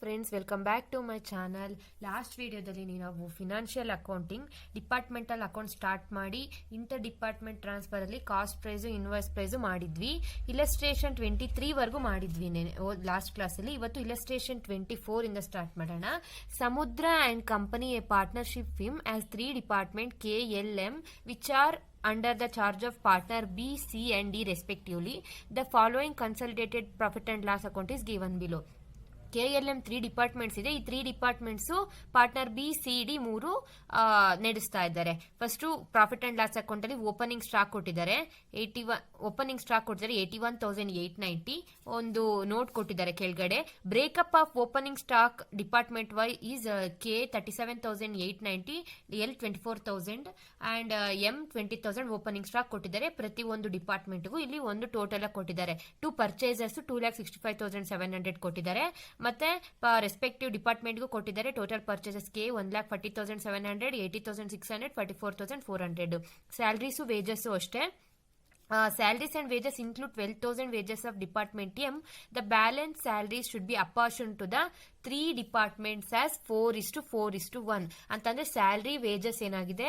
Friends, welcome back to my channel. Last ವಿಡಿಯೋದಲ್ಲಿ ನಾವು financial accounting departmental account start ಮಾಡಿ inter department transfer ಅಲ್ಲಿ cost price invoice price ಮಾಡಿದ್ವಿ. Illustration 23 ವರೆಗೂ ಮಾಡಿದ್ವಿ ಲಾಸ್ಟ್ ಕ್ಲಾಸ್ ಅಲ್ಲಿ. ಇವತ್ತು ಇಲಸ್ಟ್ರೇಷನ್ 24 ಇಂದ ಸ್ಟಾರ್ಟ್ ಮಾಡೋಣ. Samudra and company a partnership firm has 3 department KLM which are under the charge of partner B, C and D respectively. The following consolidated profit and loss account is given below. KLM 3 departments ಇದೆ. ಈ 3 departments partner B C D 3 ನಡೆಸ್ತಾ ಇದ್ದಾರೆ. First profit and loss account ಅಲ್ಲಿ opening stock ಕೊಟ್ಟಿದ್ದಾರೆ. 81,890. ಒಂದು note ಕೊಟ್ಟಿದ್ದಾರೆ ಕೆಳಗಡೆ. Breakup of opening stock department Y is K 37,890, L 24,000 and M 20,000 opening stock ಕೊಟ್ಟಿದ್ದಾರೆ. ಪ್ರತಿ ಒಂದು ಡಿಪಾರ್ಟ್ಮೆಂಟ್ಗೂ ಇಲ್ಲಿ ಒಂದು ಟೋಟಲ್ ಕೊಟ್ಟಿದ್ದಾರೆ. ಟು ಪರ್ಚೇಸರ್ಸ್ 2,65,700 ಕೊಟ್ಟಿದ್ದಾರೆ. ಮತ್ತೆ ರೆಸ್ಪೆಕ್ಟಿವ್ ಡಿಪಾರ್ಟ್ಮೆಂಟ್ಗೂ ಕೊಟ್ಟಿದ್ದಾರೆ. Total purchases K 1,40,700, 80,600, 44,400. Salaries wages ಅಷ್ಟೇ. Salaries and wages include 12,000 wages of Department M. The balance salaries should be apportioned to the 3 departments as 4:4:1 ಅಂತಂದ್ರೆ ಸ್ಯಾಲರಿ ವೇಜಸ್ ಏನಾಗಿದೆ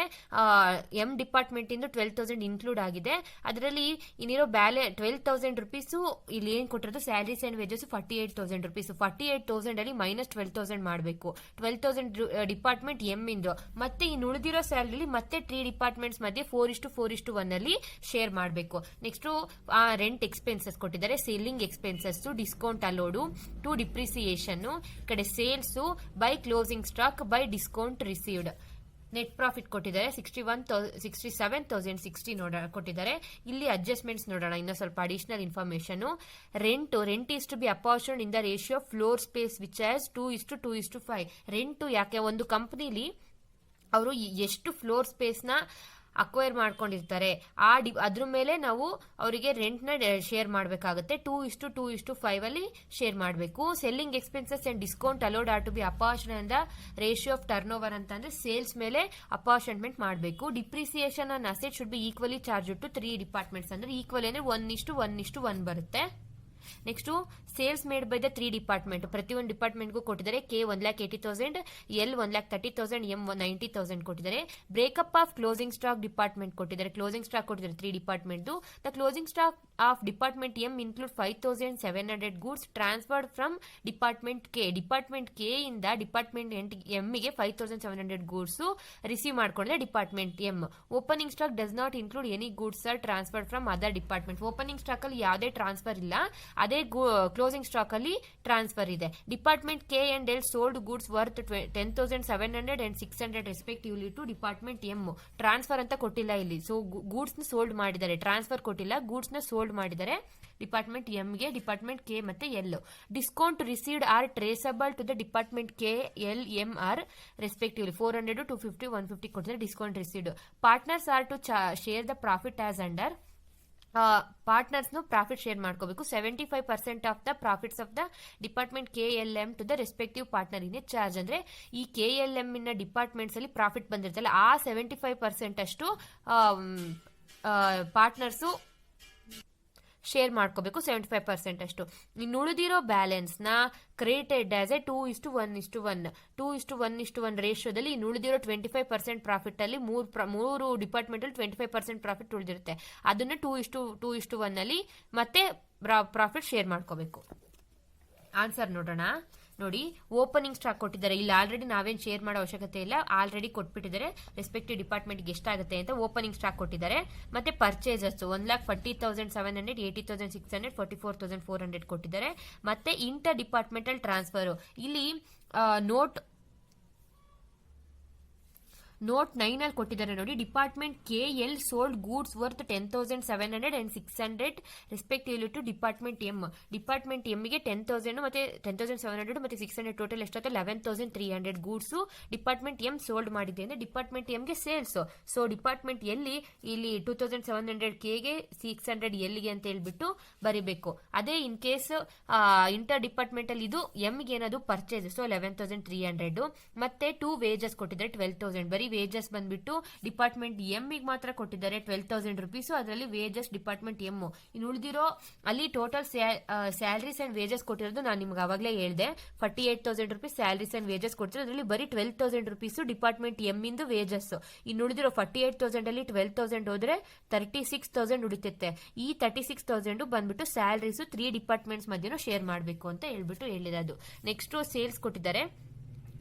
ಎಂ ಡಿಪಾರ್ಟ್ಮೆಂಟ್ ಇಂದ 12,000 include ಆಗಿದೆ. ಅದರಲ್ಲಿ ಇನ್ನಿರೋ 12,000 rupees ಇಲ್ಲಿ ಏನ್ ಕೊಟ್ಟಿರೋದು ಸ್ಯಾಲರೀಸ್ ಅಂಡ್ ವೇಜಸ್ 48,000 ರುಪೀಸ್. 48,000 ಅಲ್ಲಿ ಮೈನಸ್ 12,000 ಮಾಡಬೇಕು. 12,000 ಡಿಪಾರ್ಟ್ಮೆಂಟ್ ಎಂ ಇಂದು. ಮತ್ತೆ ಇನ್ನು ಉಳಿದಿರೋ ಸ್ಯಾಲರಿ ಮತ್ತೆ 3 ಡಿಪಾರ್ಟ್ಮೆಂಟ್ಸ್ ಮಧ್ಯೆ 4:4:1 ಅಲ್ಲಿ ಶೇರ್ ಮಾಡಬೇಕು. ನೆಕ್ಸ್ಟ್ ರೆಂಟ್ ಎಕ್ಸ್ಪೆನ್ಸಸ್ ಕೊಟ್ಟಿದ್ದಾರೆ. Selling expenses, discount allowed, to depreciation, ಕಡೆ sales by closing stock by discount received. Net profit ಕೊಟ್ಟಿದ್ದಾರೆ 67,060 ಕೊಟ್ಟಿದ್ದಾರೆ. ಇಲ್ಲಿ ಅಡ್ಜಸ್ಟ್ಮೆಂಟ್ಸ್ ನೋಡೋಣ. ಇನ್ನೂ ಸ್ವಲ್ಪ additional information. Rent is to be apportioned in the ratio floor space which as 2:2:5. Rent ಯಾಕೆ ಒಂದು ಕಂಪನಿಲಿ ಅವರು ಎಷ್ಟು ಫ್ಲೋರ್ ಸ್ಪೇಸ್ ನ ಅಕ್ವೈರ್ ಮಾಡ್ಕೊಂಡಿರ್ತಾರೆ ಅದ್ರ ಮೇಲೆ ನಾವು ಅವರಿಗೆ ರೆಂಟ್ ನ ಶೇರ್ ಮಾಡಬೇಕಾಗುತ್ತೆ. 2:2:5 ಅಲ್ಲಿ ಶೇರ್ ಮಾಡಬೇಕು. Selling expenses and discount allowed are to be apportion in the ratio of turnover ಅಂತಂದ್ರೆ ಸೇಲ್ಸ್ ಮೇಲೆ ಅಪಾರ್ಷನ್ಮೆಂಟ್ ಮಾಡಬೇಕು. Depreciation on asset should be equally charge to 3 departments ಅಂದ್ರೆ ಈಕ್ವಲಿ ಅಂದ್ರೆ 1:1:1 ಬರುತ್ತೆ. Next sales made by the 3 department. ಪ್ರತಿಯೊಂದು ಡಿಪಾರ್ಟ್ಮೆಂಟ್ಗೂ ಕೊಟ್ಟಿದ್ದಾರೆ. K 1,80,000, L 1,30,000, M 90,000 ಕೊಟ್ಟಿದ್ದಾರೆ. Breakup of closing stock department ಕೊಟ್ಟಿದ್ದಾರೆ. ಕ್ಲೋಸಿಂಗ್ ಸ್ಟಾಕ್ ಕೊಟ್ಟಿದ್ದಾರೆ 3 department. The closing stock of department M include 5,700 goods transferred from department K. Department K ಇಂದ department M ಗೆ 5,700 goods receive ಮಾಡ್ಕೊಂಡಿದೆ department M. Opening stock does not include any goods are transferred from other department. Opening stock ಅಲ್ಲಿ ಯಾವುದೇ transfer ಇಲ್ಲ. ಅದೇ closing stock ಅಲ್ಲಿ transfer ಇದೆ. Department K and L sold goods worth 10,700 and 600 respectively to department M. Transfer ಅಂತ ಕೊಟ್ಟಿಲ್ಲ ಇಲ್ಲಿ. So goods ನ ಸೋಲ್ಡ್ ಮಾಡಿದ್ದಾರೆ. ಟ್ರಾನ್ಸ್ಫರ್ ಕೊಟ್ಟಿಲ್ಲ, ಗೂಡ್ಸ್ ನ ಸೋಲ್ಡ್ ಮಾಡಿದ್ದಾರೆ ಡಿಪಾರ್ಟ್ಮೆಂಟ್ ಎಂ ಗೆ, ಡಿಪಾರ್ಟ್ಮೆಂಟ್ ಕೆ ಮತ್ತೆ L. Discount received are traceable to the department K L M are respectively 400, 250, 150 ಕೊಟ್ಟಿದ್ದಾರೆ discount received. Partners are to share the profit as under. Partners profit share ಮಾಡ್ಕೋಬೇಕು. 75% of the profits of the department KLM to the respective partner in charge. ಅಂದ್ರೆ ಈ KLM ಇನ್ನ departments ಅಲ್ಲಿ profit ಬಂದಿರ್ತಲ್ಲ ಆ 75% ಅಷ್ಟು partners share ಮಾಡ್ಕೋಬೇಕು. 75% ಅಷ್ಟು. ಇನ್ನು ಉಳಿದಿರೋ ಬ್ಯಾಲೆನ್ಸ್ ನ ಕ್ರಿಯೇಟೆಡ್ ಆಸ್ ಎ 2:1:1 2:1:1 ರೇಷಿಯೋದಲ್ಲಿ ಇನ್ನು ಉಳಿದಿರೋ 25% ಪ್ರಾಫಿಟ್ ಅಲ್ಲಿ ಮೂರು ಡಿಪಾರ್ಟ್ಮೆಂಟ್ ಅಲ್ಲಿ 25% ಪ್ರಾಫಿಟ್ ಉಳಿದಿರುತ್ತೆ. ಅದನ್ನ 2:2:1 ಅಲ್ಲಿ ಮತ್ತೆ ಪ್ರಾಫಿಟ್ ಶೇರ್ ಮಾಡ್ಕೋಬೇಕು. ಆನ್ಸರ್ ನೋಡೋಣ. ನೋಡಿ, ಓಪನಿಂಗ್ ಸ್ಟಾಕ್ ಕೊಟ್ಟಿದ್ದಾರೆ. ಇಲ್ಲಿ ಆಲ್ರೆಡಿ ನಾವೇನ್ ಶೇರ್ ಮಾಡೋ ಅವಶ್ಯಕತೆ ಇಲ್ಲ, ಆಲ್ರೆಡಿ ಕೊಟ್ಬಿಟ್ಟಿದ್ದಾರೆ ರೆಸ್ಪೆಕ್ಟಿವ್ ಡಿಪಾರ್ಟ್ಮೆಂಟ್ಗೆ ಎಷ್ಟಾಗುತ್ತೆ ಅಂತ. ಓಪನಿಂಗ್ ಸ್ಟಾಕ್ ಕೊಟ್ಟಿದ್ದಾರೆ. ಮತ್ತೆ ಪರ್ಚೇಸಸ್ 1,40,700, 80,600, 44,400 ಕೊಟ್ಟಿದ್ದಾರೆ. ಮತ್ತೆ ಇಂಟರ್ ಡಿಪಾರ್ಟ್ಮೆಂಟಲ್ ಟ್ರಾನ್ಸ್ಫರ್ ಇಲ್ಲಿ ನೋಟ್ 9 ಅಲ್ಲಿ ಕೊಟ್ಟಿದ್ದಾರೆ ನೋಡಿ. Department K L sold goods worth 10,700 and 600 respectively to department M. Department M ಗೆ 10,000 ಮತ್ತೆ 10,700 ಮತ್ತೆ 600 ಟೋಟಲ್ ಎಷ್ಟಾಗುತ್ತೆ 11,300 ಗೂಡ್ಸ್ ಡಿಪಾರ್ಟ್ಮೆಂಟ್ ಎಂ ಸೋಲ್ಡ್ ಮಾಡಿದೆ ಅಂದ್ರೆ ಡಿಪಾರ್ಟ್ಮೆಂಟ್ ಎಂ ಗೆ ಸೇಲ್ಸ್. ಸೊ ಡಿಪಾರ್ಟ್ಮೆಂಟ್ ಎಲ್ಲಿ ಇಲ್ಲಿ 2,700 ಕೆ ಗೆ 600 ಎಲ್ಲಿಗೆ ಅಂತ ಹೇಳ್ಬಿಟ್ಟು ಬರಿಬೇಕು. ಅದೇ ಇನ್ ಕೇಸ್ ಇಂಟರ್ ಡಿಪಾರ್ಟ್ಮೆಂಟ್ ಅಲ್ಲಿ ಇದು ಎಂ ಗೆ ಏನದು ಪರ್ಚೇಸ್. ಸೊ 11,300 ಮತ್ತೆ 2 ವೇಜಸ್ ಕೊಟ್ಟಿದ್ದಾರೆ 12,000. ಬರೀ ವೇಜಸ್ ಬಂದ್ಬಿಟ್ಟು ಡಿಪಾರ್ಟ್ಮೆಂಟ್ ಎಂ ಗೆ ಮಾತ್ರ ಕೊಟ್ಟಿದ್ದಾರೆ 12,000 rupees. ಅದರಲ್ಲಿ ವೇಜಸ್ ಡಿಪಾರ್ಟ್ಮೆಂಟ್ ಎಂ. ಇನ್ನು ಉಳಿದಿರೋ ಅಲ್ಲಿ ಟೋಟಲ್ ಸ್ಯಾಲರೀಸ್ ಅಂಡ್ ವೇಜಸ್ ಕೊಟ್ಟಿರೋದು ನಾನು ನಿಮ್ಗೆ ಅವಾಗಲೇ ಹೇಳಿದೆ. 48,000 rupees ಸ್ಯಾಲರೀಸ್ ಅಂಡ್ ವೇಜಸ್ ಕೊಡ್ತಾರೆ. ಅದರಲ್ಲಿ ಬರೀ 12,000 rupees ಡಿಪಾರ್ಟ್ಮೆಂಟ್ ಎಂ ಇಂದು ವೇಜಸ್. ಇನ್ನು ಉಳಿದಿರೋ 48,000 ಅಲ್ಲಿ 12,000 ಹೋದ್ರೆ 36,000 ಉಳಿತೈತೆ. ಈ 36,000 ಬಂದ್ಬಿಟ್ಟು ಸ್ಯಾಲರೀಸ್ 3 ಡಿಪಾರ್ಟ್ಮೆಂಟ್ಸ್ ಮಧ್ಯೆ ಶೇರ್ ಮಾಡಬೇಕು ಅಂತ ಹೇಳ್ಬಿಟ್ಟು ಹೇಳಿರೋದು. ನೆಕ್ಸ್ಟ್ ಸೇಲ್ಸ್ ಕೊಟ್ಟಿದ್ದಾರೆ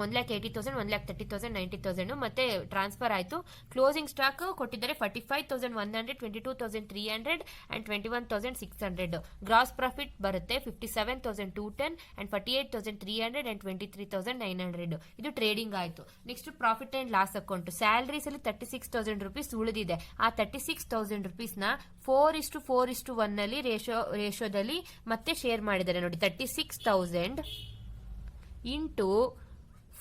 1,80,000, 1,30,000, 90,000 ಮತ್ತೆ ಟ್ರಾನ್ಸ್ಫರ್ ಆಯ್ತು. ಕ್ಲೋಸಿಂಗ್ ಸ್ಟಾಕ್ ಕೊಟ್ಟಿದ್ದಾರೆ 45,100, 22,300 ಅಂಡ್ 21,600. ಗ್ರಾಸ್ ಪ್ರಾಫಿಟ್ ಬರುತ್ತೆ 57,210 ಅಂಡ್ 48,300 ಅಂಡ್ 23,900. ಇದು ಟ್ರೇಡಿಂಗ್ ಆಯ್ತು. Next profit and loss account. Salaries ಅಲ್ಲಿ 36,000 rupees ಉಳಿದಿದೆ. ಆ 36,000 rupees ನ 4:4:1 ನಲ್ಲಿ ರೇಷೋದಲ್ಲಿ ಮತ್ತೆ ಶೇರ್ ಮಾಡಿದ್ದಾರೆ ನೋಡಿ. 36,000 ಇಂಟು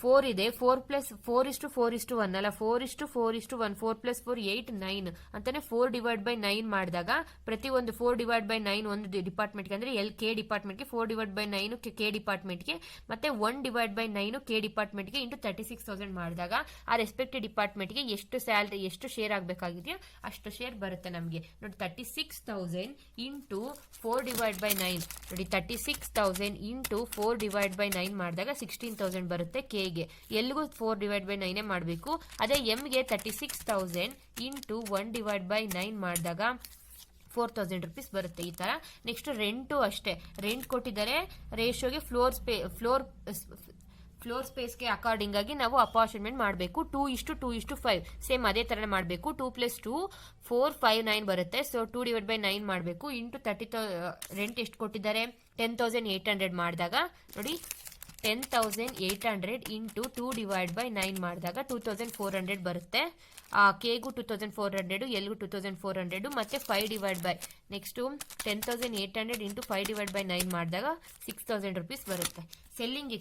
4 ಇದೆ. 4+4:4:1 ಅಲ್ಲ, 4:4:1. 4+4 8 9 ಅಂತಾನೆ 4/9 ಮಾಡಿದಾಗ ಪ್ರತಿ ಒಂದು 4/9 ಒಂದು ಡಿಪಾರ್ಟ್ಮೆಂಟ್ಗೆ ಅಂದ್ರೆ ಕೆ ಡಿಪಾರ್ಟ್ಮೆಂಟ್ಗೆ, 4/9 ಕೆ ಡಿಪಾರ್ಟ್ಮೆಂಟ್ಗೆ, ಮತ್ತೆ 1/9 ಕೆ ಡಿಪಾರ್ಟ್ಮೆಂಟ್ಗೆ ಇಂಟು 36,000 ಮಾಡಿದಾಗ ಆ ರೆಸ್ಪೆಕ್ಟಿವ್ ಡಿಪಾರ್ಟ್ಮೆಂಟ್ಗೆ ಎಷ್ಟು ಸ್ಯಾಲರಿ ಎಷ್ಟು ಶೇರ್ ಆಗಬೇಕಾಗಿದೆಯೋ ಅಷ್ಟು ಶೇರ್ ಬರುತ್ತೆ ನಮಗೆ ನೋಡಿ. 36,000 ಇಂಟು 4/9 ನೋಡಿ. 36,000 ಇಂಟು 4/9 ಮಾಡಿದಾಗ 16,000 ಬರುತ್ತೆ. ಕೆ ಎಲ್ಲಿಗೂ 4/9 ಮಾಡಬೇಕು. ಅದೇ ಎಂಗೆ 36,000 ಇಂಟು 1/9 ಮಾಡಿದಾಗ 4,000 rupees ಬರುತ್ತೆ ಈ ತರ. ನೆಕ್ಸ್ಟ್ ರೆಂಟು ಅಷ್ಟೇ. ರೆಂಟ್ ಕೊಟ್ಟಿದ್ದಾರೆ ರೇಷಿಯೋಗೆ ಫ್ಲೋರ್ ಸ್ಪೇಸ್ಗೆ ಅಕಾರ್ಡಿಂಗ್ ಆಗಿ ನಾವು ಅಪಾರ್ಟ್ಮೆಂಟ್ ಮಾಡಬೇಕು. 2:2:5 ಸೇಮ್ ಅದೇ ತರ ಮಾಡಬೇಕು. 2+2 4 5 9 ಬರುತ್ತೆ. ಸೊ 2/9 ಮಾಡಬೇಕು. ಇಂಟು 30 ರೆಂಟ್ ಎಷ್ಟು ಕೊಟ್ಟಿದ್ದಾರೆ 10,800 ಮಾಡಿದಾಗ ನೋಡಿ 10,800 ಇಂಟು 2/9 ಮಾಡಿದಾಗ 2,400 ಬರುತ್ತೆ. ಕೆಗೂ 2,400, ಎಲ್ಗೂ 2,400 ಮತ್ತೆ 5 ನೆಕ್ಸ್ಟ್ 10,800 ಇಂಟು 5/9 ಮಾಡಿದಾಗ 6,000 rupees ಬರುತ್ತೆ. ಸೆಲ್ಲಿಂಗ್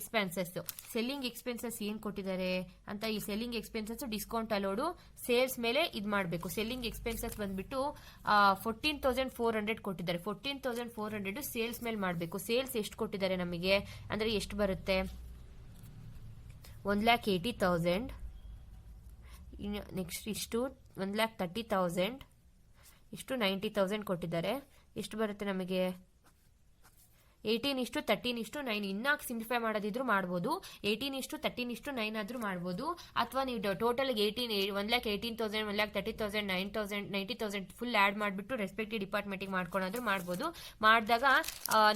ಎಕ್ಸ್ಪೆನ್ಸಸ್ ಏನ್ ಕೊಟ್ಟಿದ್ದಾರೆ ಅಂತ. ಈ selling expenses discount allowed sales ಮೇಲೆ ಇದು ಮಾಡಬೇಕು. ಸೆಲ್ಲಿಂಗ್ ಎಕ್ಸ್ಪೆನ್ಸಸ್ ಬಂದ್ಬಿಟ್ಟು 14,400 ಕೊಟ್ಟಿದ್ದಾರೆ. 14,400 ಸೇಲ್ಸ್ ಮೇಲೆ ಮಾಡಬೇಕು. ಸೇಲ್ಸ್ ಎಷ್ಟು ಕೊಟ್ಟಿದ್ದಾರೆ ನಮಗೆ ಅಂದ್ರೆ ಎಷ್ಟು ಬರುತ್ತೆ 1,80,000. ನೆಕ್ಸ್ಟ್ ಇಷ್ಟು 1,30,000, ಇಷ್ಟು 90,000 ಕೊಟ್ಟಿದ್ದಾರೆ. ಎಷ್ಟು ಬರುತ್ತೆ ನಮಗೆ 18:13:9. ಇನ್ನ ಸಿಂಪ್ಲಿಫೈ ಮಾಡೋದಿದ್ರು ಮಾಡ್ಬೋದು. 18:13:9 ಆದ್ರೂ ಮಾಡ್ಬೋದು. ಅಥವಾ ನೀವು ಟೋಟಲ್ 1,18,000, 1,30,000, 90,000 ಫುಲ್ ಆಡ್ ಮಾಡಿಬಿಟ್ಟು ರೆಸ್ಪೆಕ್ಟಿವ್ ಡಿಪಾರ್ಟ್ಮೆಂಟಿಗೆ ಮಾಡ್ಕೊಳೋದ್ರು ಮಾಡ್ಬೋದು. ಮಾಡಿದಾಗ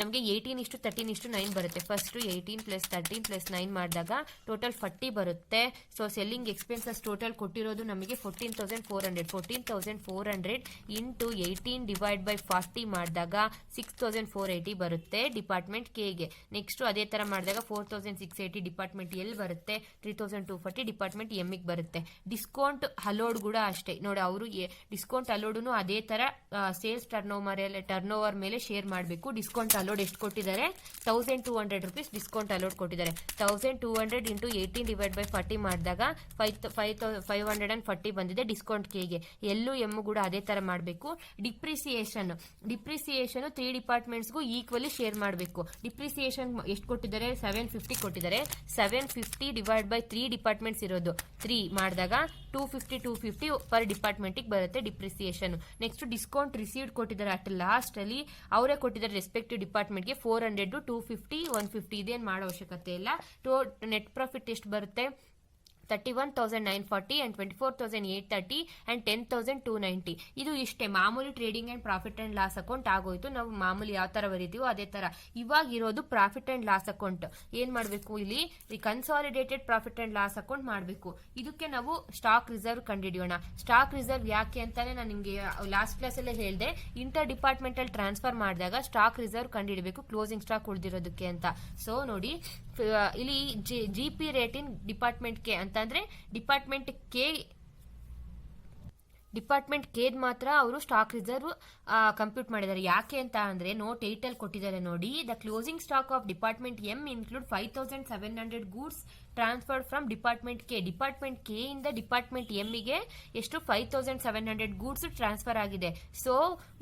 ನಮಗೆ 18:13:9 ಬರುತ್ತೆ. ಫಸ್ಟ್ 18 + 13 + 9 ಮಾಡಿದಾಗ ಟೋಟಲ್ 40 ಬರುತ್ತೆ. ಸೊ ಸೆಲ್ಲಿಂಗ್ ಎಕ್ಸ್ಪೆನ್ಸಸ್ ಟೋಟಲ್ ಕೊಟ್ಟಿರೋದು ನಮಗೆ 14,400. 14,400 ಇಂಟು 18/40 ಮಾಡಿದಾಗ 6,480 ಬರುತ್ತೆ ಡಿಪಾರ್ಟ್ಮೆಂಟ್ ಕೆಗೆ. ನೆಕ್ಸ್ಟ್ ಅದೇ ತರ ಮಾಡಿದಾಗ 4,680 ಡಿಪಾರ್ಟ್ಮೆಂಟ್ ಎಲ್ ಬರುತ್ತೆ. 3,240 ಡಿಪಾರ್ಟ್ಮೆಂಟ್ ಎಂ ಗೆ ಬರುತ್ತೆ. ಡಿಸ್ಕೌಂಟ್ ಅಲೋಡ್ ಕೂಡ ಅಷ್ಟೇ ನೋಡಿ. ಅವರು ಡಿಸ್ಕೌಂಟ್ ಅಲೋಡ್ನು ಅದೇ ತರ ಸೇಲ್ಸ್ ಟರ್ನ್ ಮೇಲೆ ಶೇರ್ ಮಾಡಬೇಕು. ಡಿಸ್ಕೌಂಟ್ ಅಲೋಡ್ ಎಷ್ಟು ಕೊಟ್ಟಿದ್ದಾರೆ 1,200 rupees ಡಿಸ್ಕೌಂಟ್ ಅಲೋಡ್ ಕೊಟ್ಟಿದ್ದಾರೆ. 1,200 ಇಂಟು 18/40 ಮಾಡಿದಾಗ 540 ಬಂದಿದೆ ಡಿಸ್ಕೌಂಟ್ ಕೆಗೆ. ಎಲ್ಲೂ ಎಮ್ ಕೂಡ ಅದೇ ತರ ಮಾಡಬೇಕು. ಡಿಪ್ರಿಸಿಯೇಷನ್ 3 ಡಿಪಾರ್ಟ್ಮೆಂಟ್ಸ್ಗೂ ಈಕ್ವಲಿ ಶೇರ್ ಮಾಡಬೇಕು. ಡಿಪ್ರಿಸಿಯೇಷನ್ ಎಷ್ಟು ಕೊಟ್ಟಿದ್ದಾರೆ 750 ಕೊಟ್ಟಿದ್ದಾರೆ. 750 / 3 ಡಿಪಾರ್ಟ್ಮೆಂಟ್ಸ್ ಇರೋದು 3 ಮಾಡಿದಾಗ 250 ಪರ್ ಡಿಪಾರ್ಟ್ಮೆಂಟಿಗೆ ಬರುತ್ತೆ ಡಿಪ್ರಿಸಿಯೇಷನ್. ನೆಕ್ಸ್ಟ್ ಡಿಸ್ಕೌಂಟ್ ರಿಸೀವ್ಡ್ ಕೊಟ್ಟಿದ್ದಾರೆ ಅಟ್ ಲಾಸ್ಟ್ ಅಲ್ಲಿ ಅವರೇ ಕೊಟ್ಟಿದ್ದಾರೆ ರೆಸ್ಪೆಕ್ಟಿವ್ ಡಿಪಾರ್ಟ್ಮೆಂಟ್ಗೆ 400, 250, 150. ಇದೇನು ಮಾಡೋ ಅವಶ್ಯಕತೆ ಇಲ್ಲ. ನೆಟ್ ಪ್ರಾಫಿಟ್ ಎಷ್ಟು ಬರುತ್ತೆ 31,940 and 24,830 and 10,290. ಇದು ಇಷ್ಟೇ ಮಾಮೂಲಿ trading and profit and loss account ಆಗೋಯ್ತು. ನಾವು ಮಾಮೂಲಿ ಯಾವ ತರ ಬರೀತೀವೋ ಅದೇ ತರ. ಇವಾಗ ಇರೋದು ಪ್ರಾಫಿಟ್ ಅಂಡ್ ಲಾಸ್ ಅಕೌಂಟ್. ಏನ್ ಮಾಡಬೇಕು ಇಲ್ಲಿ consolidated profit and loss account ಮಾಡಬೇಕು. ಇದಕ್ಕೆ ನಾವು ಸ್ಟಾಕ್ ರಿಸರ್ವ್ ಕಂಡುಹಿಡಿಯೋಣ. ಸ್ಟಾಕ್ ರಿಸರ್ವ್ ಯಾಕೆ ಅಂತಾನೆ ನಾನು ನಿಮ್ಗೆ ಲಾಸ್ಟ್ ಕ್ಲಾಸ್ ಅಲ್ಲೇ ಹೇಳಿದೆ. ಇಂಟರ್ ಡಿಪಾರ್ಟ್ಮೆಂಟಲ್ ಟ್ರಾನ್ಸ್ಫರ್ ಮಾಡಿದಾಗ ಸ್ಟಾಕ್ ರಿಸರ್ವ್ ಕಂಡುಹಿಡಬೇಕು ಕ್ಲೋಸಿಂಗ್ ಸ್ಟಾಕ್ ಉಳಿದಿರೋದಕ್ಕೆ ಅಂತ. ಸೊ ನೋಡಿ ಇಲ್ಲಿ GP rate in department K ಅಂತಂದ್ರೆ ಡಿಪಾರ್ಟ್ಮೆಂಟ್ ಕೆ ಡಿಪಾರ್ಟ್ಮೆಂಟ್ ಕೇದ್ ಮಾತ್ರ ಅವರು ಸ್ಟಾಕ್ ರಿಸರ್ವ್ ಕಂಪ್ಯೂಟ್ ಮಾಡಿದ್ದಾರೆ. ಯಾಕೆ ಅಂತ ಅಂದ್ರೆ ನೋಟ್ 8 ಅಲ್ಲಿ ಕೊಟ್ಟಿದ್ದಾರೆ ನೋಡಿ, the closing stock of department M include 5700 goods transferred from department K. Department K ಇಂದ ಡಿಪಾರ್ಟ್ಮೆಂಟ್ ಎಂ ಗೆ ಎಷ್ಟು 5700 ಗೂಡ್ಸ್ ಟ್ರಾನ್ಸ್ಫರ್ ಆಗಿದೆ. ಸೊ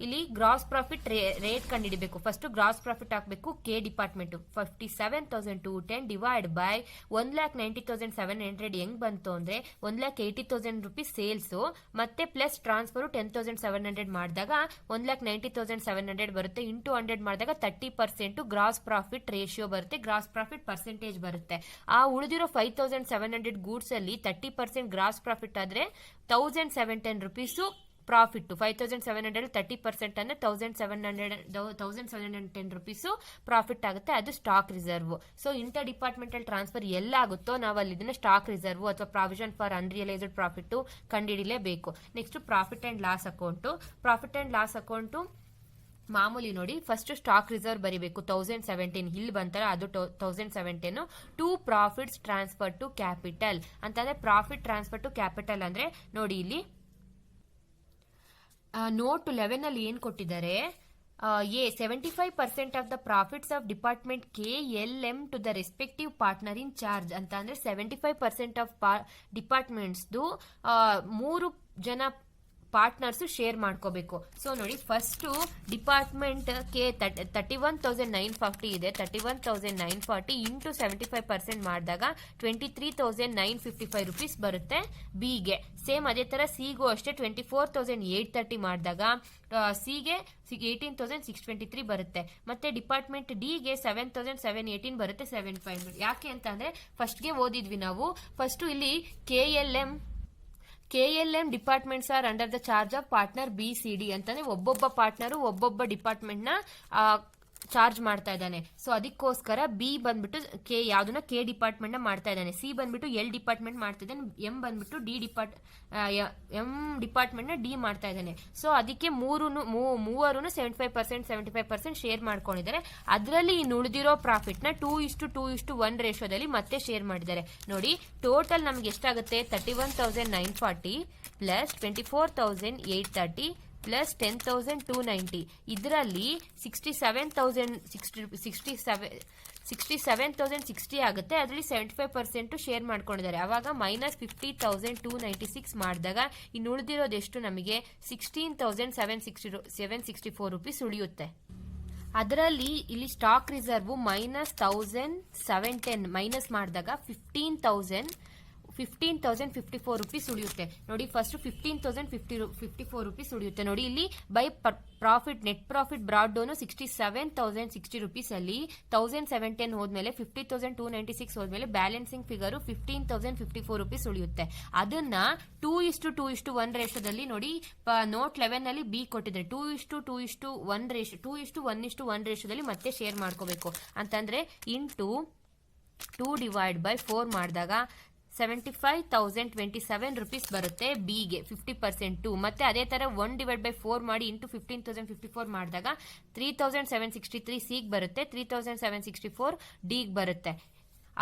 ಇಲ್ಲಿ ಗ್ರಾಸ್ ಪ್ರಾಫಿಟ್ ರೇಟ್ ಕಂಡುಹಿಡಬೇಕು. ಫಸ್ಟ್ ಗ್ರಾಸ್ ಪ್ರಾಫಿಟ್ ಹಾಕಬೇಕು. ಕೆ ಡಿಪಾರ್ಟ್ಮೆಂಟ್ 57,210 ಡಿವೈಡ್ ಬೈ 1,90,700 ಹೆಂಗ್ ಬಂತು ಅಂದ್ರೆ 1,80,000 ರೂಪೀಸ್ ಸೇಲ್ಸ್ ಮತ್ತೆ ಪ್ಲಸ್ ಟ್ರಾನ್ಸ್ಫರ್ 10,700 ಮಾಡಿದಾಗ 1,90,700 ಬರುತ್ತೆ. ಇಂಟು 100 ಮಾಡಿದಾಗ 30% ಗ್ರಾಸ್ ಪ್ರಾಫಿಟ್ ರೇಷಿಯೋ ಬರುತ್ತೆ, ಗ್ರಾಸ್ ಪ್ರಾಫಿಟ್ ಪರ್ಸೆಂಟೇಜ್ ಬರುತ್ತೆ. ಆ ಉಳಿದಿರೋ 5,700 ಗೂಡ್ಸ್ ಅಲ್ಲಿ 30% ಗ್ರಾಸ್ ಪ್ರಾಫಿಟ್ ಆದ್ರೆ 1,710 ರುಪೀಸ್ ಪ್ರಾಫಿಟ್. 5,700 30% ಅಂದ್ರೆ 1,710 ರುಪೀಸ್ ಪ್ರಾಫಿಟ್ ಆಗುತ್ತೆ. ಅದು stock reserve. So inter departmental transfer ಎಲ್ಲಾಗುತ್ತೋ ನಾವು ಅಲ್ಲಿ ಇದನ್ನ ಸ್ಟಾಕ್ ರಿಸರ್ವ್ ಅಥವಾ ಪ್ರಾವಿಷನ್ ಫಾರ್ ಅನ್ರಿಯಲೈಸ್ಡ್ ಪ್ರಾಫಿಟ್ ಕಂಡುಹಿಡಿಯಲೇಬೇಕು. Next profit and loss account. Profit and loss account ಮಾಮೂಲಿ ನೋಡಿ, ಫಸ್ಟ್ ಸ್ಟಾಕ್ ರಿಸರ್ವ್ ಬರಿಬೇಕು 1017. ಇಲ್ಲಿ ಬಂತಾರೆ ಅದು 1017. To profits transfer to capital ಅಂತಂದ್ರೆ ಪ್ರಾಫಿಟ್ ಟ್ರಾನ್ಸ್ಫರ್ ಟು ಕ್ಯಾಪಿಟಲ್ ಅಂದ್ರೆ ನೋಡಿ ಇಲ್ಲಿ ನೋಟ್ 11 ಅಲ್ಲಿ ಏನ್ ಕೊಟ್ಟಿದ್ದಾರೆ, A 75% of the profits of department KLM to the respective partner in charge ಅಂತ ಅಂದ್ರೆ 75% ಆಫ್ ಡಿಪಾರ್ಟ್ಮೆಂಟ್ಸ್ 3 ಜನ ಪಾರ್ಟ್ನರ್ಸ್ ಶೇರ್ ಮಾಡ್ಕೋಬೇಕು. ಸೊ ನೋಡಿ ಫಸ್ಟ್ ಡಿಪಾರ್ಟ್ಮೆಂಟ್ ಕೆ 31,940 ಇದೆ. 31,940 ಇಂಟು 75% ಮಾಡಿದಾಗ 23,955 ರುಪೀಸ್ ಬರುತ್ತೆ ಬಿಗೆ. ಸೇಮ್ ಅದೇ ತರ ಸಿಗೂ ಅಷ್ಟೇ 24,830 ಮಾಡಿದಾಗ ಸಿಗೆ 18,623 ಬರುತ್ತೆ. ಮತ್ತೆ ಡಿಪಾರ್ಟ್ಮೆಂಟ್ ಡಿಗೆ 7,718 ಬರುತ್ತೆ. 7,500 ಯಾಕೆ ಅಂತ ಅಂದ್ರೆ ಫಸ್ಟ್ಗೆ ಓದಿದ್ವಿ ನಾವು. ಫಸ್ಟ್ ಇಲ್ಲಿ KLM departments R under the charge of partner BCD ಅಂತಂದ್ರೆ ಒಬ್ಬೊಬ್ಬ ಪಾರ್ಟ್ನರ್ ಒಬ್ಬೊಬ್ಬ ಡಿಪಾರ್ಟ್ಮೆಂಟ್ ನ ಚಾರ್ಜ್ ಮಾಡ್ತಾ ಇದ್ದಾನೆ. ಸೊ ಅದಕ್ಕೋಸ್ಕರ ಬಿ ಬಂದ್ಬಿಟ್ಟು ಯಾವ್ದನ್ನ ಕೆ ಡಿಪಾರ್ಟ್ಮೆಂಟ್ ನ ಮಾಡ್ತಾ ಇದ್ದಾನೆ, ಸಿ ಬಂದ್ಬಿಟ್ಟು ಎಲ್ ಡಿಪಾರ್ಟ್ಮೆಂಟ್ ಮಾಡ್ತಾ ಇದ್ದಾನೆ, ಎಂ ಬಂದ್ಬಿಟ್ಟು ಎಂ ಡಿಪಾರ್ಟ್ಮೆಂಟ್ ನ ಡಿ ಮಾಡ್ತಾ ಇದ್ದಾನೆ. ಸೊ ಅದಕ್ಕೆ ಮೂವರು 75% ಶೇರ್ ಮಾಡ್ಕೊಂಡಿದ್ದಾರೆ. ಅದರಲ್ಲಿ ಇನ್ನು ಉಳಿದಿರೋ ಪ್ರಾಫಿಟ್ ನ 2:1 ರೇಷೋದಲ್ಲಿ ಮತ್ತೆ ಶೇರ್ ಮಾಡಿದ್ದಾರೆ. ನೋಡಿ ಟೋಟಲ್ ನಮ್ಗೆ ಎಷ್ಟಾಗುತ್ತೆ 31,940 ಪ್ಲಸ್ 24,830 ಪ್ಲಸ್ 10,290. ಇದರಲ್ಲಿ 67,060 ಆಗುತ್ತೆ. ಅದರಲ್ಲಿ 75% ಶೇರ್ ಮಾಡ್ಕೊಂಡಿದ್ದಾರೆ. ಅವಾಗ ಮೈನಸ್ 50,296 ಮಾಡಿದಾಗ ಇನ್ನು ಉಳಿದಿರೋದು ಎಷ್ಟು ನಮಗೆ 16,764 ರುಪೀಸ್ ಉಳಿಯುತ್ತೆ. ಅದರಲ್ಲಿ ಇಲ್ಲಿ ಸ್ಟಾಕ್ ರಿಸರ್ವ್ ಮೈನಸ್ 1,710 ಮೈನಸ್ ಮಾಡಿದಾಗ 15,054 ರುಪೀಸ್ ಉಳಿಯುತ್ತೆ. ನೋಡಿ ಫಸ್ಟ್ 15,054 ರುಪೀಸ್ ಉಳಿಯುತ್ತೆ. ನೋಡಿ ಇಲ್ಲಿ by profit net profit brought down 67,060 rupees ಅಲ್ಲಿ 1,710 ಹೋದ್ಮೇಲೆ 50,296 ಹೋದ್ಮೇಲೆ ಬ್ಯಾಲೆನ್ಸಿಂಗ್ ಫಿಗರ್ 15,054 ರುಪೀಸ್ ಉಳಿಯುತ್ತೆ. ಅದನ್ನ 2:1 ರೇಷೋದಲ್ಲಿ ನೋಡಿ ನೋಟ್ 11 ನಲ್ಲಿ ಬಿ ಕೊಟ್ಟಿದ್ರೆ 2:1 ರೇಷೋ 2:1 ರೇಷೋದಲ್ಲಿ ಮತ್ತೆ ಶೇರ್ ಮಾಡ್ಕೋಬೇಕು ಅಂತಂದ್ರೆ ಇಂಟು 2/4 ಮಾಡಿದಾಗ 75,027 ರುಪೀಸ್ ಬರುತ್ತೆ ಬಿಗೆ 50%. ಮತ್ತೆ ಅದೇ ತರ 1/4 ಮಾಡಿ ಇಂಟು 15,054 ಮಾಡಿದಾಗ 3,763 ಸಿಗ್ ಬರುತ್ತೆ, 3,764 ಡಿಗ್ ಬರುತ್ತೆ.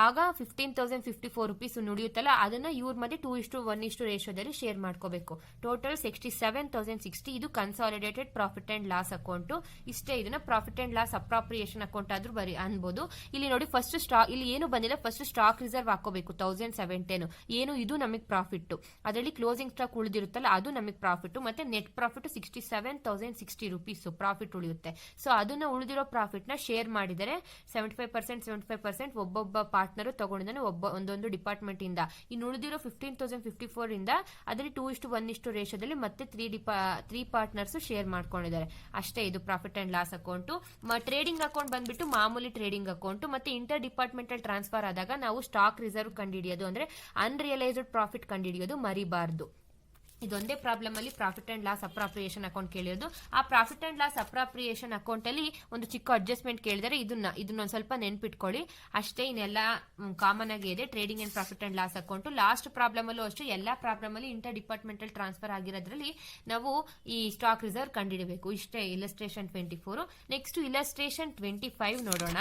ಆಗ 15,054 ರುಪೀಸ್ ನುಡಿಯುತ್ತಲ್ಲ ಅದನ್ನ ಇವ್ರ ಮಧ್ಯೆ 2:1 ರೇಷೋದಲ್ಲಿ ಶೇರ್ ಮಾಡ್ಕೋಬೇಕು. ಟೋಟಲ್ 67,060. ಇದು consolidated profit and loss account. ಇಷ್ಟೇ. ಇದನ್ನ profit and loss appropriation account ಆದ್ರೂ ಅನ್ಬೋದು. ಇಲ್ಲಿ ನೋಡಿ ಫಸ್ಟ್ ಇಲ್ಲಿ ಏನು ಬಂದಿಲ್ಲ, ಫಸ್ಟ್ ಸ್ಟಾಕ್ ರಿಸರ್ವ್ ಹಾಕೋಬೇಕು 1,710. ಏನು ಇದು ನಮಗೆ ಪ್ರಾಫಿಟ್. ಅದರಲ್ಲಿ ಕ್ಲೋಸಿಂಗ್ ಸ್ಟಾಕ್ ಉಳಿದಿರುತ್ತಲ್ಲ ಅದು ನಮಗೆ ಪ್ರಾಫಿಟ್. ಮತ್ತೆ ನೆಟ್ ಪ್ರಾಫಿಟ್ 67,060 ರುಪೀಸ್ ಪ್ರಾಫಿಟ್ ಉಳಿಯುತ್ತೆ. ಸೊ ಅದನ್ನ ಉಳಿದಿರೋ ಪ್ರಾಫಿಟ್ ನ ಶೇರ್ ಮಾಡಿದರೆ 75% ಒಬ್ಬೊಬ್ಬ ಪಾರ್ಟ್ನರ್ ತಗೊಂಡಿದ್ದಾನೆ ಒಂದೊಂದು ಡಿಪಾರ್ಟ್ಮೆಂಟ್ ಇಂದ. ಇನ್ನು ಉಳಿದಿರೋ 15,054 ಇಂದ ಅದರಲ್ಲಿ 2:1 ರೇಷೋದಲ್ಲಿ ಮತ್ತೆ 3 ಪಾರ್ಟ್ನರ್ಸ್ ಶೇರ್ ಮಾಡ್ಕೊಂಡಿದ್ದಾರೆ. ಅಷ್ಟೇ. ಇದು profit and loss account. Trading account ಬಂದ್ಬಿಟ್ಟು ಮಾಮೂಲಿ ಟ್ರೇಡಿಂಗ್ ಅಕೌಂಟ್. ಮತ್ತೆ ಇಂಟರ್ ಡಿಪಾರ್ಟ್ಮೆಂಟಲ್ ಟ್ರಾನ್ಸ್ಫರ್ ಆದಾಗ ನಾವು ಸ್ಟಾಕ್ ರಿಸರ್ವ್ ಕಂಡುಹಿಡಿಯೋದು ಅಂದ್ರೆ ಅನ್ರಿಯಲೈಸ್ಡ್ ಪ್ರಾಫಿಟ್ ಕಂಡುಹಿಡಿಯೋದು ಮರಿಬಾರ್ದು. ಇದೊಂದೇ ಪ್ರಾಬ್ಲಮ್ ಅಲ್ಲಿ profit and loss appropriation account ಕೇಳಿರೋದು. ಆ profit and loss appropriation account ಅಲ್ಲಿ ಒಂದು ಚಿಕ್ಕ ಅಡ್ಜಸ್ಟ್ಮೆಂಟ್ ಕೇಳಿದರೆ ಇದನ್ನ ಸ್ವಲ್ಪ ನೆನ್ಪಿಟ್ಕೊಳ್ಳಿ ಅಷ್ಟೇ. ಇನ್ನೆಲ್ಲ ಕಾಮನ್ ಆಗಿ ಇದೆ trading and profit and loss account. Last problem ಅಲ್ಲೂ ಅಷ್ಟೇ ಎಲ್ಲಾ ಪ್ರಾಬ್ಲಮ್ ಅಲ್ಲಿ ಇಂಟರ್ ಡಿಪಾರ್ಟ್ಮೆಂಟಲ್ ಟ್ರಾನ್ಸ್ಫರ್ ಆಗಿರೋದ್ರಲ್ಲಿ ನಾವು ಈ ಸ್ಟಾಕ್ ರಿಸರ್ವ್ ಕಂಡುಹಿಡಬೇಕು. ಇಷ್ಟೇ ಇಲಸ್ಟ್ರೇಷನ್ 24. ನೆಕ್ಸ್ಟ್ ಇಲಸ್ಟ್ರೇಷನ್ 25 ನೋಡೋಣ.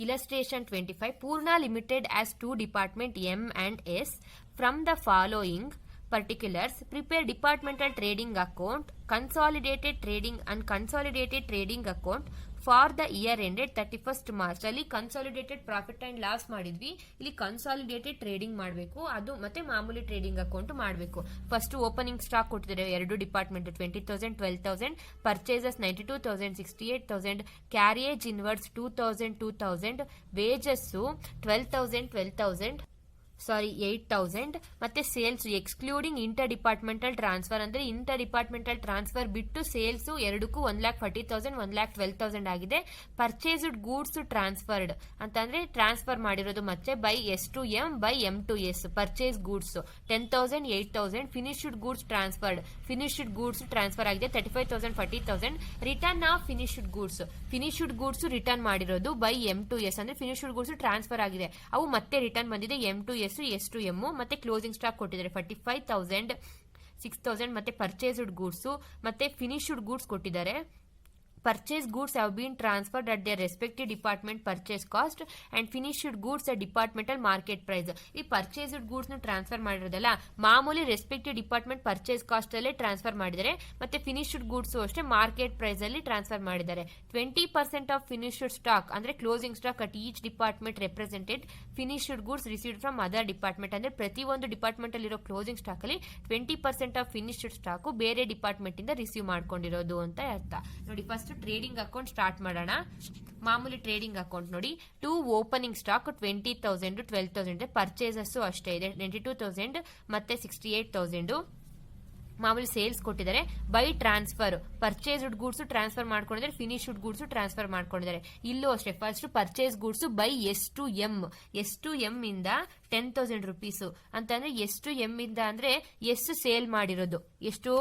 Illustration 25. Purna Limited as 2 department M and S from the following particulars, prepare departmental trading account, consolidated trading account for the year ended 31st March. ಅಲ್ಲಿ consolidated profit and loss ಮಾಡಿದ್ವಿ, ಇಲ್ಲಿ consolidated trading ಮಾಡಬೇಕು, ಅದು ಮತ್ತೆ ಮಾಮೂಲಿ trading account ಮಾಡಬೇಕು. First opening stock ಕೊಟ್ಟಿದ್ದಾರೆ ಎರಡು department 20,000 12,000, purchases 92,000 68,000, carriage inwards 2,000 wages 8,000 ಮತ್ತೆ sales excluding inter departmental transfer, ಅಂದ್ರೆ ಇಂಟರ್ ಡಿಪಾರ್ಟ್ಮೆಂಟಲ್ ಟ್ರಾನ್ಸ್ಫರ್ ಬಿಟ್ಟು ಸೇಲ್ಸ್ ಎರಡಕ್ಕೂ 1,40,000 1,12,000 ಆಗಿದೆ. ಪರ್ಚೇಸ್ಡ್ ಗೂಡ್ಸ್ ಟ್ರಾನ್ಸ್ಫರ್ಡ್ ಅಂತಂದ್ರೆ ಟ್ರಾನ್ಸ್ಫರ್ ಮಾಡಿರೋದು ಮತ್ತೆ by S2M by M2S. Purchase goods 10,000 8,000, finished goods transfer ಆಗಿದೆ 35,000 40,000. Return of finished goods return ಮಾಡಿರೋದು ಬೈ M2S, ಅಂದ್ರೆ ಫಿನಿಶ್ಡ್ ಗೂಡ್ಸ್ ಟ್ರಾನ್ಸ್ಫರ್ ಆಗಿದೆ, ಅವು ಮತ್ತೆ ರಿಟರ್ನ್ ಬಂದಿದೆ M2S S2M. ಮತ್ತೆ ಕ್ಲೋಸಿಂಗ್ ಸ್ಟಾಕ್ ಕೊಟ್ಟಿದ್ದಾರೆ 45,000 6,000 ಮತ್ತೆ ಪರ್ಚೇಸ್ಡ್ ಗೂಡ್ಸ್ ಮತ್ತೆ ಫಿನಿಶ್ಡ್ ಗೂಡ್ಸ್ ಕೊಟ್ಟಿದ್ದಾರೆ. Purchase goods have been transferred at their respective department purchase cost and finished goods at departmental market price. ಈ purchased goods ನ ಟ್ರಾನ್ಸ್ಫರ್ ಮಾಡಿರೋದಲ್ಲ ಮಾಮೂಲಿ ರೆಸ್ಪೆಕ್ಟಿವ್ ಡಿಪಾರ್ಟ್ಮೆಂಟ್ ಪರ್ಚೇಸ್ ಕಾಸ್ಟ್ ಅಲ್ಲೇ transfer ಮಾಡಿದ್ದಾರೆ, ಮತ್ತೆ ಫಿನಿಶ್ಡ್ ಗೂಡ್ಸ್ ಅಷ್ಟೇ market price ಅಲ್ಲಿ transfer ಮಾಡಿದ್ದಾರೆ. 20% of finished stock ಅಂದ್ರೆ closing stock at each department represented finished goods received from other department, ಅಂದ್ರೆ ಪ್ರತಿಯೊಂದು ಡಿಪಾರ್ಟ್ಮೆಂಟ್ ಅಲ್ಲಿರೋ ಕ್ಲೋಸಿಂಗ್ ಸ್ಟಾಕ್ ಅಲ್ಲಿ 20% ಆಫ್ ಫಿನಿಶ್ಡ್ ಸ್ಟಾಕ್ ಬೇರೆ ಡಿಪಾರ್ಟ್ಮೆಂಟ್ ಇಂದ ರಿಸೀವ್ ಮಾಡ್ಕೊಂಡಿರೋದು ಅಂತ ಅರ್ಥ. ನೋಡಿ ಫಸ್ಟ್ ಟ್ರೇಡಿಂಗ್ ಅಕೌಂಟ್ ಸ್ಟಾರ್ಟ್ ಮಾಡೋಣ. ಮಾಮೂಲಿ ಟ್ರೇಡಿಂಗ್ ಅಕೌಂಟ್ ನೋಡಿ, ಟು ಓಪನಿಂಗ್ ಸ್ಟಾಕ್ 20,000 12,000, ಪರ್ಚೇಸಸ್ ಅಷ್ಟೇ ಇದೆ 92,000 ಮತ್ತೆ 68,000. ಮಾಮೂಲಿ ಸೇಲ್ಸ್ ಕೊಟ್ಟಿದ್ದಾರೆ. By transfer purchased goods transfer ಮಾಡ್ಕೊಂಡಿದ್ದಾರೆ, ಫಿನಿಶ್ಡ್ ಗೂಡ್ಸ್ ಟ್ರಾನ್ಸ್ಫರ್ ಮಾಡ್ಕೊಂಡಿದ್ದಾರೆ. ಇಲ್ಲೂ ಅಷ್ಟೇ first purchase goods by S2M ಇಂದ 10,000 ರುಪೀಸ್ ಅಂತಂದ್ರೆ S2M ಇಂದ ಅಂದ್ರೆ ಎಷ್ಟು ಸೇಲ್ ಮಾಡಿರೋದು ಎಷ್ಟು,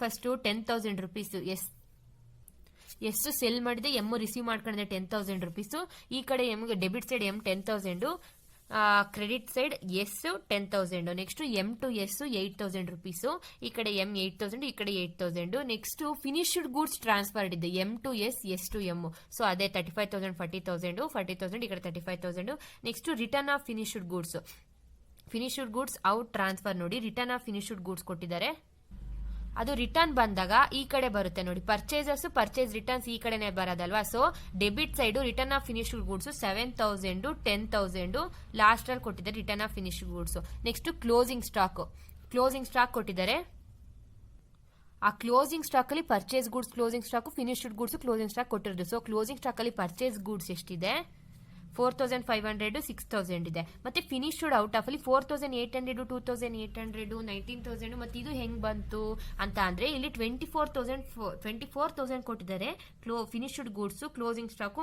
ಫಸ್ಟ್ 10,000 ರುಪೀಸ್ ಎಷ್ಟು ಸೆಲ್ ಮಾಡಿದೆ, ಎಮ್ ರಿಸೀವ್ ಮಾಡ್ಕೊಂಡಿದೆ 10,000 ರುಪೀಸ್. ಈ ಕಡೆ ಎಮ್ಗೆ debit side M 10,000, credit side S 10,000. Next M2S 8,000 rupees, ಈ ಕಡೆ M 8,000, ಈ ಕಡೆ 8,000. ನೆಕ್ಸ್ಟ್ ಫಿನಿಶ್ಡ್ ಗೂಡ್ಸ್ ಟ್ರಾನ್ಸ್ಫರ್ಡ್ ಇದೆ M2S S2M, ಸೊ ಅದೇ 35,000 40,000 ಈ ಕಡೆ 35,000. Next return of finished goods out transfer ನೋಡಿ, ರಿಟರ್ನ್ ಆಫ್ ಫಿನಿಶ್ಡ್ ಗೂಡ್ಸ್ ಕೊಟ್ಟಿದ್ದಾರೆ. ಅದು ರಿಟರ್ನ್ ಬಂದಾಗ ಈ ಕಡೆ ಬರುತ್ತೆ ನೋಡಿ, ಪರ್ಚೇಸ್ ರಿಟರ್ನ್ಸ್ ಈ ಕಡೆನೆ ಬರೋದಲ್ವಾ, so debit side return of finished goods 7,000 10,000 last ಅಲ್ಲಿ ಕೊಟ್ಟಿದ್ದಾರೆ return of finished goods. Next closing stock ಕೊಟ್ಟಿದ್ದಾರೆ. ಆ ಕ್ಲೋಸಿಂಗ್ ಸ್ಟಾಕ್ ಅಲ್ಲಿ purchase goods closing stock, finished goods closing stock ಕೊಟ್ಟಿರೋದು. ಸೊ ಕ್ಲೋಸಿಂಗ್ ಸ್ಟಾಕ್ ಅಲ್ಲಿ ಪರ್ಚೇಸ್ ಗೂಡ್ಸ್ ಎಷ್ಟಿದೆ 4,500 6,000 ಇದೆ. ಮತ್ತೆ ಫಿನಿಶ್ಡ್ ಔಟ್ ಆಫ್ ಅಲ್ಲಿ 4,800 2,800 19,000. ಮತ್ತೆ ಇದು ಹೆಂಗ್ ಬಂತು ಅಂತ ಅಂದ್ರೆ ಇಲ್ಲಿ 24,000 ಕೊಟ್ಟಿದ್ದಾರೆ finished goods closing stock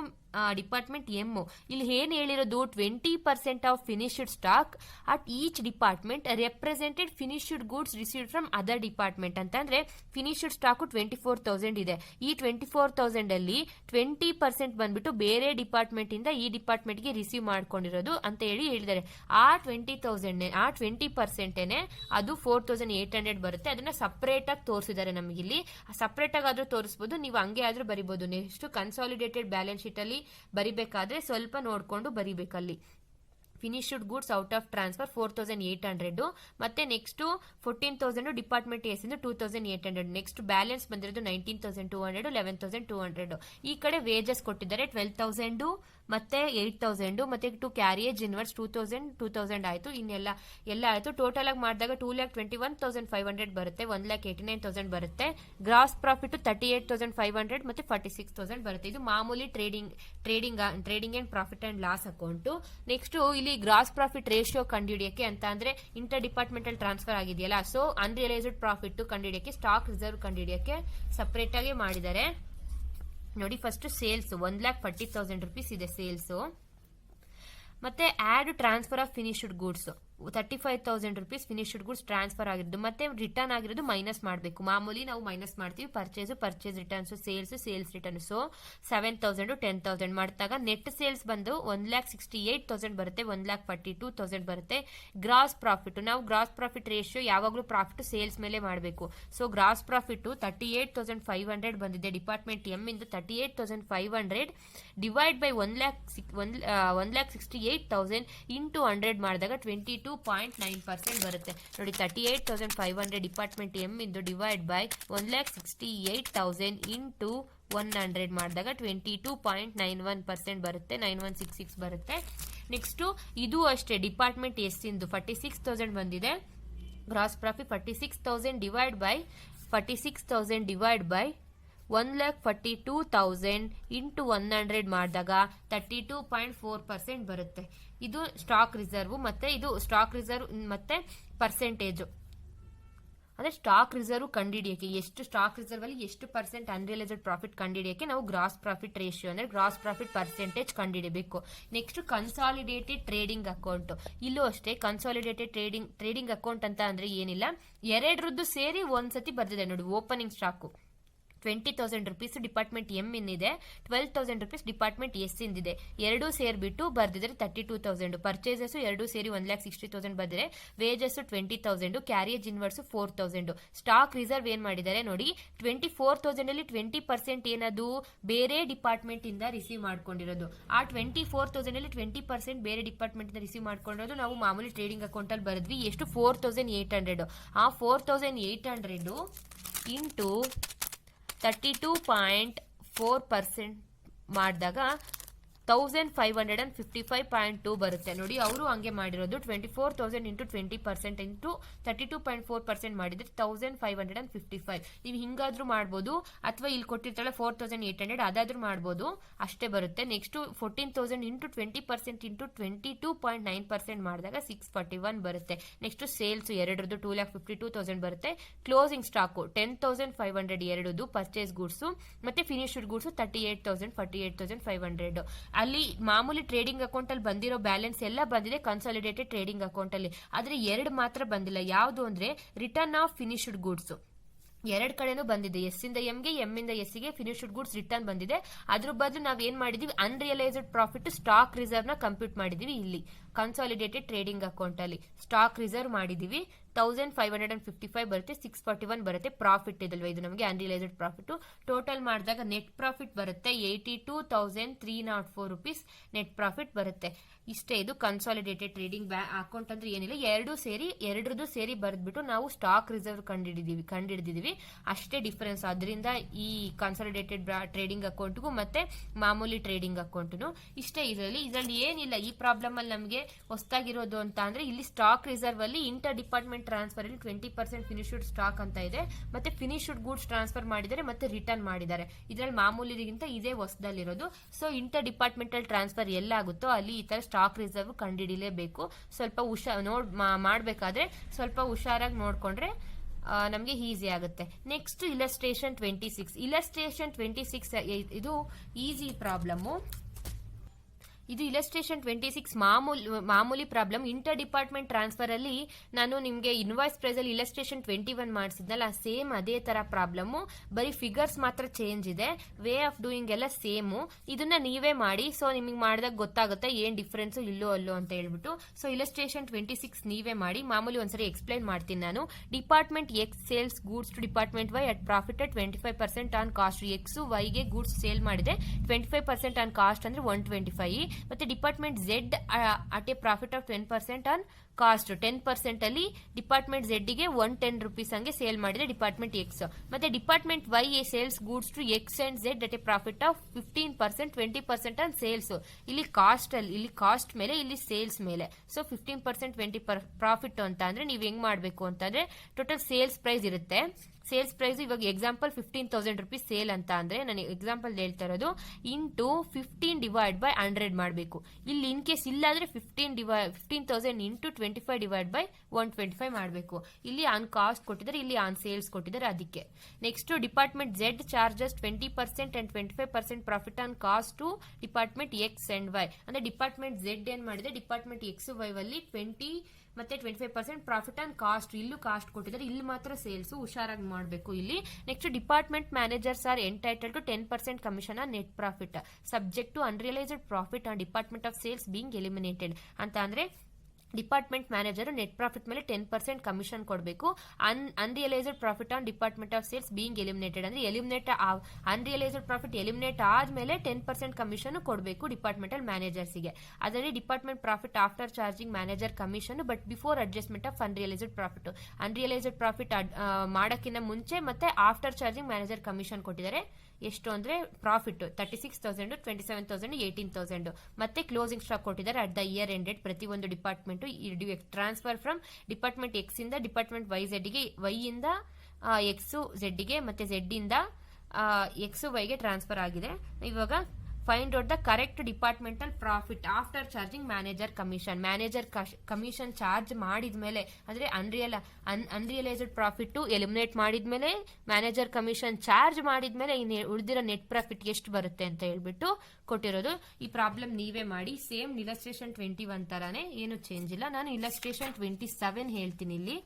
department M. ಇಲ್ಲಿ ಏನ್ ಹೇಳಿರೋದು 20% of finished stock at each department represented finished goods received from other department ಅಂತಂದ್ರೆ ಫಿನಿಶ್ಡ್ ಸ್ಟಾಕ್ 24,000 ಇದೆ. ಈ 24,000 ಅಲ್ಲಿ 20% ಬಂದ್ಬಿಟ್ಟು ಬೇರೆ ಡಿಪಾರ್ಟ್ಮೆಂಟ್ ಇಂದ ಈ ಡಿಪಾರ್ಟ್ಮೆಂಟ್ ಗೆ ರಿಸೀವ್ ಮಾಡ್ಕೊಂಡಿರೋದು ಅಂತ ಹೇಳಿದ್ದಾರೆ. ಆ 20% ಅದು 4,800 ಬರುತ್ತೆ. ಅದನ್ನ ಸಪರೇಟ್ ಆಗಿ ತೋರಿಸಿದ್ದಾರೆ ನಮಗೆ ಇಲ್ಲಿ. ಸಪರೇಟ್ ಆಗಿ ಆದ್ರೂ ತೋರಿಸಬಹುದು, ನೀವು ಹಂಗೆ ಆದ್ರೂ ಬರಿಬಹುದು. ನೆಕ್ಸ್ಟ್ ಕನ್ಸಾಲಿಡೇಟೆಡ್ ಬ್ಯಾಲೆನ್ಸ್ ಶೀಟ್ ಅಲ್ಲಿ ಬರಿಬೇಕಾದ್ರೆ ಸ್ವಲ್ಪ ನೋಡ್ಕೊಂಡು ಬರಿಬೇಕಲ್ಲಿ. Finished goods out of transfer 4,800 ಮತ್ತೆ ನೆಕ್ಸ್ಟ್ 14,000 ಡಿಪಾರ್ಟ್ಮೆಂಟ್ ಎಸ್ ಇಂದ 2,800. ನೆಕ್ಸ್ಟ್ ಬ್ಯಾಲೆನ್ಸ್ ಬಂದಿರೋದು 19,200 11,200. ಈ ಕಡೆ ವೇಜಸ್ ಕೊಟ್ಟಿದ್ದಾರೆ 12,000 ಮತ್ತೆ 8,000 ಮತ್ತೆ ಟು ಕ್ಯಾರಿಯೇಜ್ ಇನ್ವರ್ಸ್ 2,000 ಆಯ್ತು. ಇನ್ನೆಲ್ಲ ಆಯ್ತು. ಟೋಟಲ್ ಆಗಿ ಮಾಡಿದಾಗ 2,21,500 ಬರುತ್ತೆ, 1,89,000 ಬರುತ್ತೆ. ಗ್ರಾಸ್ ಪ್ರಾಫಿಟ್ 38,500 ಮತ್ತೆ 46,000 ಬರುತ್ತೆ. ಇದು ಮಾಮೂಲಿ trading and profit and loss account. Next ಇಲ್ಲಿ ಗ್ರಾಸ್ ಪ್ರಾಫಿಟ್ ರೇಷಿಯೋ ಕಂಡುಹಿಡಿಯಕ್ಕೆ ಅಂತ ಅಂದ್ರೆ ಇಂಟರ್ ಡಿಪಾರ್ಟ್ಮೆಂಟಲ್ ಟ್ರಾನ್ಸ್ಫರ್ ಆಗಿದೆಯಲ್ಲ, ಸೊ ಅನ್ರಿಯಲೈಸ್ಡ್ ಪ್ರಾಫಿಟ್ ಕಂಡುಹಿಡಿಯಕ್ಕೆ ಸ್ಟಾಕ್ ರಿಸರ್ವ್ ಕಂಡುಹಿಡಿಯಕ್ಕೆ ಸಪರೇಟ್ ಆಗಿ ಮಾಡಿದ್ದಾರೆ ನೋಡಿ. ಫಸ್ಟ್ ಸೇಲ್ಸ್ 1,40,000 ರುಪೀಸ್ ಇದೆ ಸೇಲ್ಸ್. ಮತ್ತೆ add transfer of finished goods 35,000 rupees finished goods transfer ಆಗಿರೋದು. ಮತ್ತೆ ರಿಟರ್ನ್ ಆಗಿರೋದು ಮೈನಸ್ ಮಾಡಬೇಕು. ಮಾಮೂಲಿ ನಾವು ಮೈನಸ್ ಮಾಡ್ತೀವಿ. ಪರ್ಚೇಸ್ ರಿಟರ್ನ್ಸ್, ಸೇಲ್ಸ್ ರಿಟರ್ನ್ಸ್ 7,000 10,000 ಮಾಡಿದಾಗ ನೆಟ್ ಸೇಲ್ಸ್ ಬಂದು 1,68,000 ಬರುತ್ತೆ, 1,42,000 ಬರುತ್ತೆ. ಗ್ರಾಸ್ ಪ್ರಾಫಿಟ್, ನಾವು ಗ್ರಾಸ್ ಪ್ರಾಫಿಟ್ ರೇಷಿಯೋ ಯಾವಾಗಲೂ ಪ್ರಾಫಿಟ್ ಸೇಲ್ಸ್ ಮೇಲೆ ಮಾಡಬೇಕು. ಸೊ ಗ್ರಾಸ್ ಪ್ರಾಫಿಟ್ 38,500 ಬಂದಿದೆ ಡಿಪಾರ್ಟ್ಮೆಂಟ್ ಎಂ ಇಂದ. 38,500 ಡಿವೈಡ್ ಬೈ 1,68,000 ಇಂಟು 100 ಮಾಡಿದಾಗ 22 22.9% ಬರುತ್ತೆ ನೋಡಿ. 38,500 ಡಿಪಾರ್ಟ್ಮೆಂಟ್ ಎಮ್ ಇಂದು ಡಿವೈಡ್ ಬೈ 1,68,000 ಇಂಟು 100 ಮಾಡಿದಾಗ 22.91% ಬರುತ್ತೆ, 9166 ಬರುತ್ತೆ. ನೆಕ್ಸ್ಟು ಇದು ಅಷ್ಟೇ ಡಿಪಾರ್ಟ್ಮೆಂಟ್ ಎಸ್ ಇಂದು 46,000 ಬಂದಿದೆ. Gross profit 46,000 divide by 1,42,000 into 100 ಮಾಡಿದಾಗ 32.4% ಬರುತ್ತೆ. ಇದು ಸ್ಟಾಕ್ ರಿಸರ್ವ್ ಮತ್ತೆ ಇದು ಸ್ಟಾಕ್ ರಿಸರ್ವ್ ಮತ್ತೆ ಪರ್ಸೆಂಟೇಜ್ ಅಂದ್ರೆ ಸ್ಟಾಕ್ ರಿಸರ್ವ್ ಕಂಡುಹಿಡಿಯಕ್ಕೆ ಎಷ್ಟು ಸ್ಟಾಕ್ ರಿಸರ್ವ್ ಅಲ್ಲಿ ಎಷ್ಟು ಪರ್ಸೆಂಟ್ ಅನ್ರಿಯಲೈಸ್ಡ್ ಪ್ರಾಫಿಟ್ ಕಂಡುಹಿಡಿಯಕ್ಕೆ ನಾವು ಗ್ರಾಸ್ ಪ್ರಾಫಿಟ್ ರೇಷಿಯೋ ಅಂದ್ರೆ ಗ್ರಾಸ್ ಪ್ರಾಫಿಟ್ ಪರ್ಸೆಂಟೇಜ್ ಕಂಡುಹಿಡಬೇಕು. ನೆಕ್ಸ್ಟ್ ಕನ್ಸಾಲಿಡೇಟೆಡ್ ಟ್ರೇಡಿಂಗ್ ಅಕೌಂಟ್, ಇಲ್ಲೂ ಅಷ್ಟೇ ಕನ್ಸಾಲಿಡೇಟೆಡ್ ಟ್ರೇಡಿಂಗ್ ಅಕೌಂಟ್ ಅಂತ ಅಂದ್ರೆ ಏನಿಲ್ಲ, ಎರಡರದ್ದು ಸೇರಿ ಒಂದ್ಸತಿ ಬರ್ದಿದೆ ನೋಡಿ. Opening stock 20,000 rupees department M ಇನ್ನಿದೆ, 12,000 ರೂಪೀಸ್ ಡಿಪಾರ್ಟ್ಮೆಂಟ್ ಎಸ್ ಇಂದಿದೆ, ಎರಡೂ ಸೇರ್ಬಿಟ್ಟು ಬರ್ದಿದ್ರೆ 32,000. ಪರ್ಚೇಸಸ್ ಎರಡೂ ಸೇರಿ 1,60,000 ಬರ್ದಿದೆ. Wages 20,000, carriage inwards 4,000. Stock reserve ಏನ್ ಮಾಡಿದ್ದಾರೆ ನೋಡಿ, 24,000 ಅಲ್ಲಿ 20% ಏನದು ಬೇರೆ ಡಿಪಾರ್ಟ್ಮೆಂಟ್ ಇಂದ ರಿಸೀವ್ ಮಾಡ್ಕೊಂಡಿರೋದು. ಆ 24,000 ಅಲ್ಲಿ 20% ಬೇರೆ ಡಿಪಾರ್ಟ್ಮೆಂಟ್ ಇಂದ ರಿಸೀವ್ ಮಾಡ್ಕೊಂಡಿರೋದು ನಾವು ಮಾಮೂಲಿ ಟ್ರೇಡಿಂಗ್ ಅಕೌಂಟ್ ಅಲ್ಲಿ ಬರೆದ್ವಿ. ಎಷ್ಟು 4,800. ಆ 4,800 ಇಂಟು 32.4% ಮಾಡಿದಾಗ 1,555.2 ಬರುತ್ತೆ ನೋಡಿ. ಅವರು ಹಂಗೆ ಮಾಡಿರೋದು 24,000 ಇಂಟು 20% ಇಂಟು 32.4% ಮಾಡಿದ್ರೆ 1,555. ನೀವು ಹಿಂಗಾದ್ರೂ ಮಾಡ್ಬೋದು ಅಥವಾ ಇಲ್ಲಿ ಕೊಟ್ಟಿರ್ತಾಳೆ 4,800 ಅದಾದ್ರೂ ಮಾಡ್ಬೋದು, ಅಷ್ಟೇ ಬರುತ್ತೆ. ನೆಕ್ಸ್ಟ್ 14,000 ಇಂಟು 20% ಇಂಟು 22.9% ಮಾಡಿದಾಗ 641 ಬರುತ್ತೆ. ನೆಕ್ಸ್ಟ್ ಸೇಲ್ಸ್ ಎರಡರದ್ದು 2,52,000 ಬರುತ್ತೆ. ಕ್ಲೋಸಿಂಗ್ ಸ್ಟಾಕು 10,500 ಎರಡದು ಪರ್ಚೇಸ್ ಗೂಡ್ಸ್ ಮತ್ತೆ ಫಿನಿಶ್ಡ್ ಗೂಡ್ಸ್ 38,000 48,500. ಅಲ್ಲಿ ಮಾಮೂಲಿ ಟ್ರೇಡಿಂಗ್ ಅಕೌಂಟ್ ಅಲ್ಲಿ ಬಂದಿರೋ ಬ್ಯಾಲೆನ್ಸ್ ಎಲ್ಲ ಬಂದಿದೆ ಕನ್ಸಾಲಿಡೇಟೆಡ್ ಟ್ರೇಡಿಂಗ್ ಅಕೌಂಟ್ ಅಲ್ಲಿ. ಆದ್ರೆ ಎರಡು ಮಾತ್ರ ಬಂದಿಲ್ಲ. ಯಾವುದು ಅಂದ್ರೆ ರಿಟರ್ನ್ ಆಫ್ ಫಿನಿಶ್ಡ್ ಗೂಡ್ಸ್ ಎರಡ್ ಕಡೆನೂ ಬಂದಿದೆ. ಎಸ್ ಇಂದ ಎಂಗೆ ಎಂ ಇಂದ ಎಸ್ ಗೆ ಫಿನಿಶ್ಡ್ ಗೂಡ್ಸ್ ರಿಟರ್ನ್ ಬಂದಿದೆ. ಅದ್ರ ಬದಲು ನಾವ್ ಏನ್ ಮಾಡಿದೀವಿ, ಅನ್ರಿಯಲೈಸ್ಡ್ ಪ್ರಾಫಿಟ್ ಸ್ಟಾಕ್ ರಿಸರ್ವ್ ನ ಕಂಪ್ಯೂಟ್ ಮಾಡಿದೀವಿ. ಇಲ್ಲಿ ಕನ್ಸಾಲಿಡೇಟೆಡ್ ಟ್ರೇಡಿಂಗ್ ಅಕೌಂಟ್ ಅಲ್ಲಿ ಸ್ಟಾಕ್ ರಿಸರ್ವ್ ಮಾಡಿದೀವಿ. 1,555 ಬರುತ್ತೆ, 641 ಬರುತ್ತೆ. ಪ್ರಾಫಿಟ್ ಇದಲ್ವಾ ಇದು ನಮಗೆ ಅನ್ರಿಯಲೈಸ್ಡ್ ಪ್ರಾಫಿಟ್. ಟೋಟಲ್ ಮಾಡಿದಾಗ ನೆಟ್ ಪ್ರಾಫಿಟ್ ಬರುತ್ತೆ 82,304 ರೂಪೀಸ್ ನೆಟ್ ಪ್ರಾಫಿಟ್ ಬರುತ್ತೆ. ಇಷ್ಟೇ ಇದು ಕನ್ಸಾಲಿಡೇಟೆಡ್ ಟ್ರೇಡಿಂಗ್ ಅಕೌಂಟ್ ಅಂದ್ರೆ ಏನಿಲ್ಲ, ಎರಡರದ್ದು ಸೇರಿ ಬರೆದ್ಬಿಟ್ಟು ನಾವು ಸ್ಟಾಕ್ ರಿಸರ್ವ್ ಕಂಡಿಡಿದೀವಿ ಅಷ್ಟೇ ಡಿಫರೆನ್ಸ್. ಅದರಿಂದ ಈ ಕನ್ಸಾಲಿಡೇಟೆಡ್ ಟ್ರೇಡಿಂಗ್ ಅಕೌಂಟ್ಗೂ ಮತ್ತೆ ಮಾಮೂಲಿ ಟ್ರೇಡಿಂಗ್ ಅಕೌಂಟ್ನು ಇಷ್ಟೇ. ಇದರಲ್ಲಿ ಏನಿಲ್ಲ. ಈ ಪ್ರಾಬ್ಲಮ್ ಅಲ್ಲಿ ನಮಗೆ ಹೊಸದಾಗಿರೋದು ಅಂತ ಅಂದ್ರೆ ಇಲ್ಲಿ ಸ್ಟಾಕ್ ರಿಸರ್ವ್ ಅಲ್ಲಿ ಇಂಟರ್ ಡಿಪಾರ್ಟ್ಮೆಂಟ್ ಟ್ರಾನ್ಸ್ಫರ್ ಅಲ್ಲಿ 20% ಫಿನಿಶ್ಡ್ ಸ್ಟಾಕ್ ಅಂತ ಇದೆ, ಮತ್ತೆ ಫಿನಿಶ್ಡ್ ಗೂಡ್ಸ್ ಟ್ರಾನ್ಸ್ಫರ್ ಮಾಡಿದ್ದಾರೆ ಮತ್ತೆ ರಿಟರ್ನ್ ಮಾಡಿದ್ದಾರೆ. ಇದರಲ್ಲಿ ಮಾಮೂಲಿಗಿಂತ ಇದೇ ಹೊಸದಲ್ಲಿರೋದು. ಸೊ ಇಂಟರ್ ಡಿಪಾರ್ಟ್ಮೆಂಟಲ್ ಟ್ರಾನ್ಸ್ಫರ್ ಎಲ್ಲಾಗುತ್ತೋ ಅಲ್ಲಿ ಈ ತರ ಸ್ಟಾಕ್ ರಿಸರ್ವ್ ಕಂಡುಹಿಡಿಲೇಬೇಕು. ಸ್ವಲ್ಪ ಮಾಡಬೇಕಾದ್ರೆ ಸ್ವಲ್ಪ ಹುಷಾರಾಗಿ ನೋಡ್ಕೊಂಡ್ರೆ ನಮಗೆ ಈಸಿ ಆಗುತ್ತೆ. ನೆಕ್ಸ್ಟ್ ಇಲಸ್ಟ್ರೇಷನ್ 26 ಇದು ಈಸಿ ಪ್ರಾಬ್ಲಮ್. ಇದು ಇಲಸ್ಟ್ರೇಷನ್ 26 ಮಾಮೂಲಿ ಪ್ರಾಬ್ಲಮ್. ಇಂಟರ್ ಡಿಪಾರ್ಟ್ಮೆಂಟ್ ಟ್ರಾನ್ಸ್ಫರ್ ಅಲ್ಲಿ ನಾನು ನಿಮಗೆ ಇನ್ವಾಯ್ಸ್ ಪ್ರೈಸ್ ಅಲ್ಲಿ ಇಲಸ್ಟ್ರೇಷನ್ 21 ಮಾಡಿಸಿದ್ನಲ್ಲ, ಸೇಮ್ ಅದೇ ತರ ಪ್ರಾಬ್ಲಮ್, ಬರೀ ಫಿಗರ್ಸ್ ಮಾತ್ರ ಚೇಂಜ್ ಇದೆ. ವೇ ಆಫ್ ಡೂಯಿಂಗ್ ಎಲ್ಲ ಸೇಮು. ಇದನ್ನ ನೀವೇ ಮಾಡಿ. ಸೊ ನಿಮಗೆ ಮಾಡಿದಾಗ ಗೊತ್ತಾಗುತ್ತೆ ಏನ್ ಡಿಫ್ರೆನ್ಸ್ ಇಲ್ಲೋ ಅಲ್ಲೋ ಅಂತ ಹೇಳ್ಬಿಟ್ಟು. ಸೊ ಇಲಸ್ಟ್ರೇಷನ್ 26 ನೀವೇ ಮಾಡಿ. ಮಾಮೂಲಿ ಒಂದ್ಸರಿ ಎಕ್ಸ್ಪ್ಲೈನ್ ಮಾಡ್ತೀನಿ ನಾನು. Department X sales goods to department Y at profit at 25% on cost. X ವೈಗೆ ಗೂಡ್ಸ್ ಸೇಲ್ ಮಾಡಿದೆ 25% ಆನ್ ಕಾಸ್ಟ್ ಅಂದ್ರೆ 125. ಮತ್ತೆ department Z at a profit of 10% on cost. 10% ಅಲ್ಲಿ ಡಿಪಾರ್ಟ್ಮೆಂಟ್ ಝೆಡ್ ಗೆ 110 ರೂಪೀಸ್ ಹಂಗೆ ಸೇಲ್ ಮಾಡಿದೆ ಡಿಪಾರ್ಟ್ಮೆಂಟ್ ಎಕ್ಸ್. ಮತ್ತೆ department Y a sales goods to X and Z at a profit of 15%, 20% on sales. ಇಲ್ಲಿ ಕಾಸ್ಟ್ ಮೇಲೆ, ಇಲ್ಲಿ ಸೇಲ್ಸ್ ಮೇಲೆ. So 15%, 20 profit ಅಂತ ಅಂದ್ರೆ ನೀವ್ ಹೆಂಗ್ ಮಾಡ್ಬೇಕು ಅಂತಂದ್ರೆ ಟೋಟಲ್ ಸೇಲ್ಸ್ ಪ್ರೈಸ್ ಇರುತ್ತೆ. ಸೇಲ್ಸ್ ಪ್ರೈಸ್ ಇವಾಗ ಎಕ್ಸಾಂಪಲ್ 15,000 ರೂಪೀಸ್ ಸೇಲ್ ಅಂತ ಅಂದ್ರೆ ನಾನು ಎಕ್ಸಾಂಪಲ್ ಹೇಳ್ತಾ ಇರೋದು ಇಂಟು 15 ಡಿವೈಡ್ ಬೈ 100 ಮಾಡಬೇಕು. ಇಲ್ಲಿ ಇನ್ ಕೇಸ್ ಇಲ್ಲ ಅಂದ್ರೆ 15,000 ಇಂಟು 25 ಡಿವೈಡ್ ಬೈ 125 ಮಾಡಬೇಕು. ಇಲ್ಲಿ ಆನ್ ಕಾಸ್ಟ್ ಕೊಟ್ಟಿದ್ದಾರೆ, ಇಲ್ಲಿ ಆನ್ ಸೇಲ್ಸ್ ಕೊಟ್ಟಿದ್ದಾರೆ ಅದಕ್ಕೆ. Next department Z charges 20% and 25% profit on cost to department X and Y. ಅಂದ್ರೆ ಡಿಪಾರ್ಟ್ಮೆಂಟ್ ಝೆಡ್ ಏನ್ ಮಾಡಿದೆ, ಡಿಪಾರ್ಟ್ಮೆಂಟ್ ಎಕ್ಸ್ ವೈ ಅಲ್ಲಿ 20 ಮತ್ತೆ 25% ಪ್ರಾಫಿಟ್ ಆನ್ ಕಾಸ್ಟ್. ಇಲ್ಲೂ ಕಾಸ್ಟ್ ಕೊಟ್ಟಿದ್ದಾರೆ, ಇಲ್ಲಿ ಮಾತ್ರ ಸೇಲ್ಸ್. ಹುಷಾರಾಗಿ ಮಾಡಬೇಕು ಇಲ್ಲಿ. Next department managers are entitle to 10% commission on net profit subject to unrealised profit on department of sales being eliminated ಅಂತ ಅಂದ್ರೆ ಡಿಪಾರ್ಟ್ಮೆಂಟ್ ಮ್ಯಾನೇಜರ್ ನೆಟ್ ಪ್ರಾಫಿಟ್ ಮೇಲೆ 10% ಕಮಿಷನ್ ಕೊಡಬೇಕು. Unrealised profit on department of sales being eliminated ಅಂದ್ರೆ unrealised profit eliminate ಆದ್ಮೇಲೆ 10% commission ಕೊಡಬೇಕು departmental ಮ್ಯಾನೇಜರ್ಸ್ಗೆ. ಅದರಲ್ಲಿ department profit after charging manager commission but before adjustment of unrealised profit ಮಾಡೋಕ್ಕಿಂತ ಮುಂಚೆ ಮತ್ತೆ ಆಫ್ಟರ್ ಚಾರ್ಜಿಂಗ್ ಮ್ಯಾನೇಜರ್ ಕಮಿಷನ್ ಕೊಟ್ಟಿದ್ದಾರೆ. ಎಷ್ಟು ಅಂದ್ರೆ ಪ್ರಾಫಿಟ್ 36,000, 27,000, 18,000 ಮತ್ತೆ ಕ್ಲೋಸಿಂಗ್ ಸ್ಟಾಕ್ ಕೊಟ್ಟಿದ್ದಾರೆ ಅಟ್ ದ ಇಯರ್ ಎಂಡೆಡ್. ಪ್ರತಿಯೊಂದು department transfer from department X ಇಂದ ಡಿಪಾರ್ಟ್ಮೆಂಟ್ ವೈ ಝೆಡ್ಗೆ, ವೈ ಇಂದ ಎಕ್ಸ್ ಝೆಡ್ಗೆ ಮತ್ತೆ ಝೆಡ್ ಇಂದ ಎಕ್ಸ್ ವೈಗೆ ಟ್ರಾನ್ಸ್ಫರ್ ಆಗಿದೆ. ಇವಾಗ find out the correct departmental profit after charging manager commission. Manager commission charge ಮಾಡಿದ್ಮೇಲೆ ಅಂದ್ರೆ ಅನ್ರಿಯಲೈಸ್ಡ್ ಪ್ರಾಫಿಟ್ ಎಲಿಮಿನೇಟ್ ಮಾಡಿದ್ಮೇಲೆ ಮ್ಯಾನೇಜರ್ ಕಮಿಷನ್ ಚಾರ್ಜ್ ಮಾಡಿದ್ಮೇಲೆ ಉಳಿದಿರೋ ನೆಟ್ ಪ್ರಾಫಿಟ್ ಎಷ್ಟು ಬರುತ್ತೆ ಅಂತ ಹೇಳ್ಬಿಟ್ಟು ಕೊಟ್ಟಿರೋದು. ಈ ಪ್ರಾಬ್ಲಮ್ ನೀವೇ ಮಾಡಿ. ಸೇಮ್ ಇಲಸ್ಟ್ರೇಷನ್ 21 ತರಾನೇ, ಏನು ಚೇಂಜ್ ಇಲ್ಲ. ನಾನು ಇಲಸ್ಟ್ರೇಷನ್ 27 ಹೇಳ್ತೀನಿ ಇಲ್ಲಿ.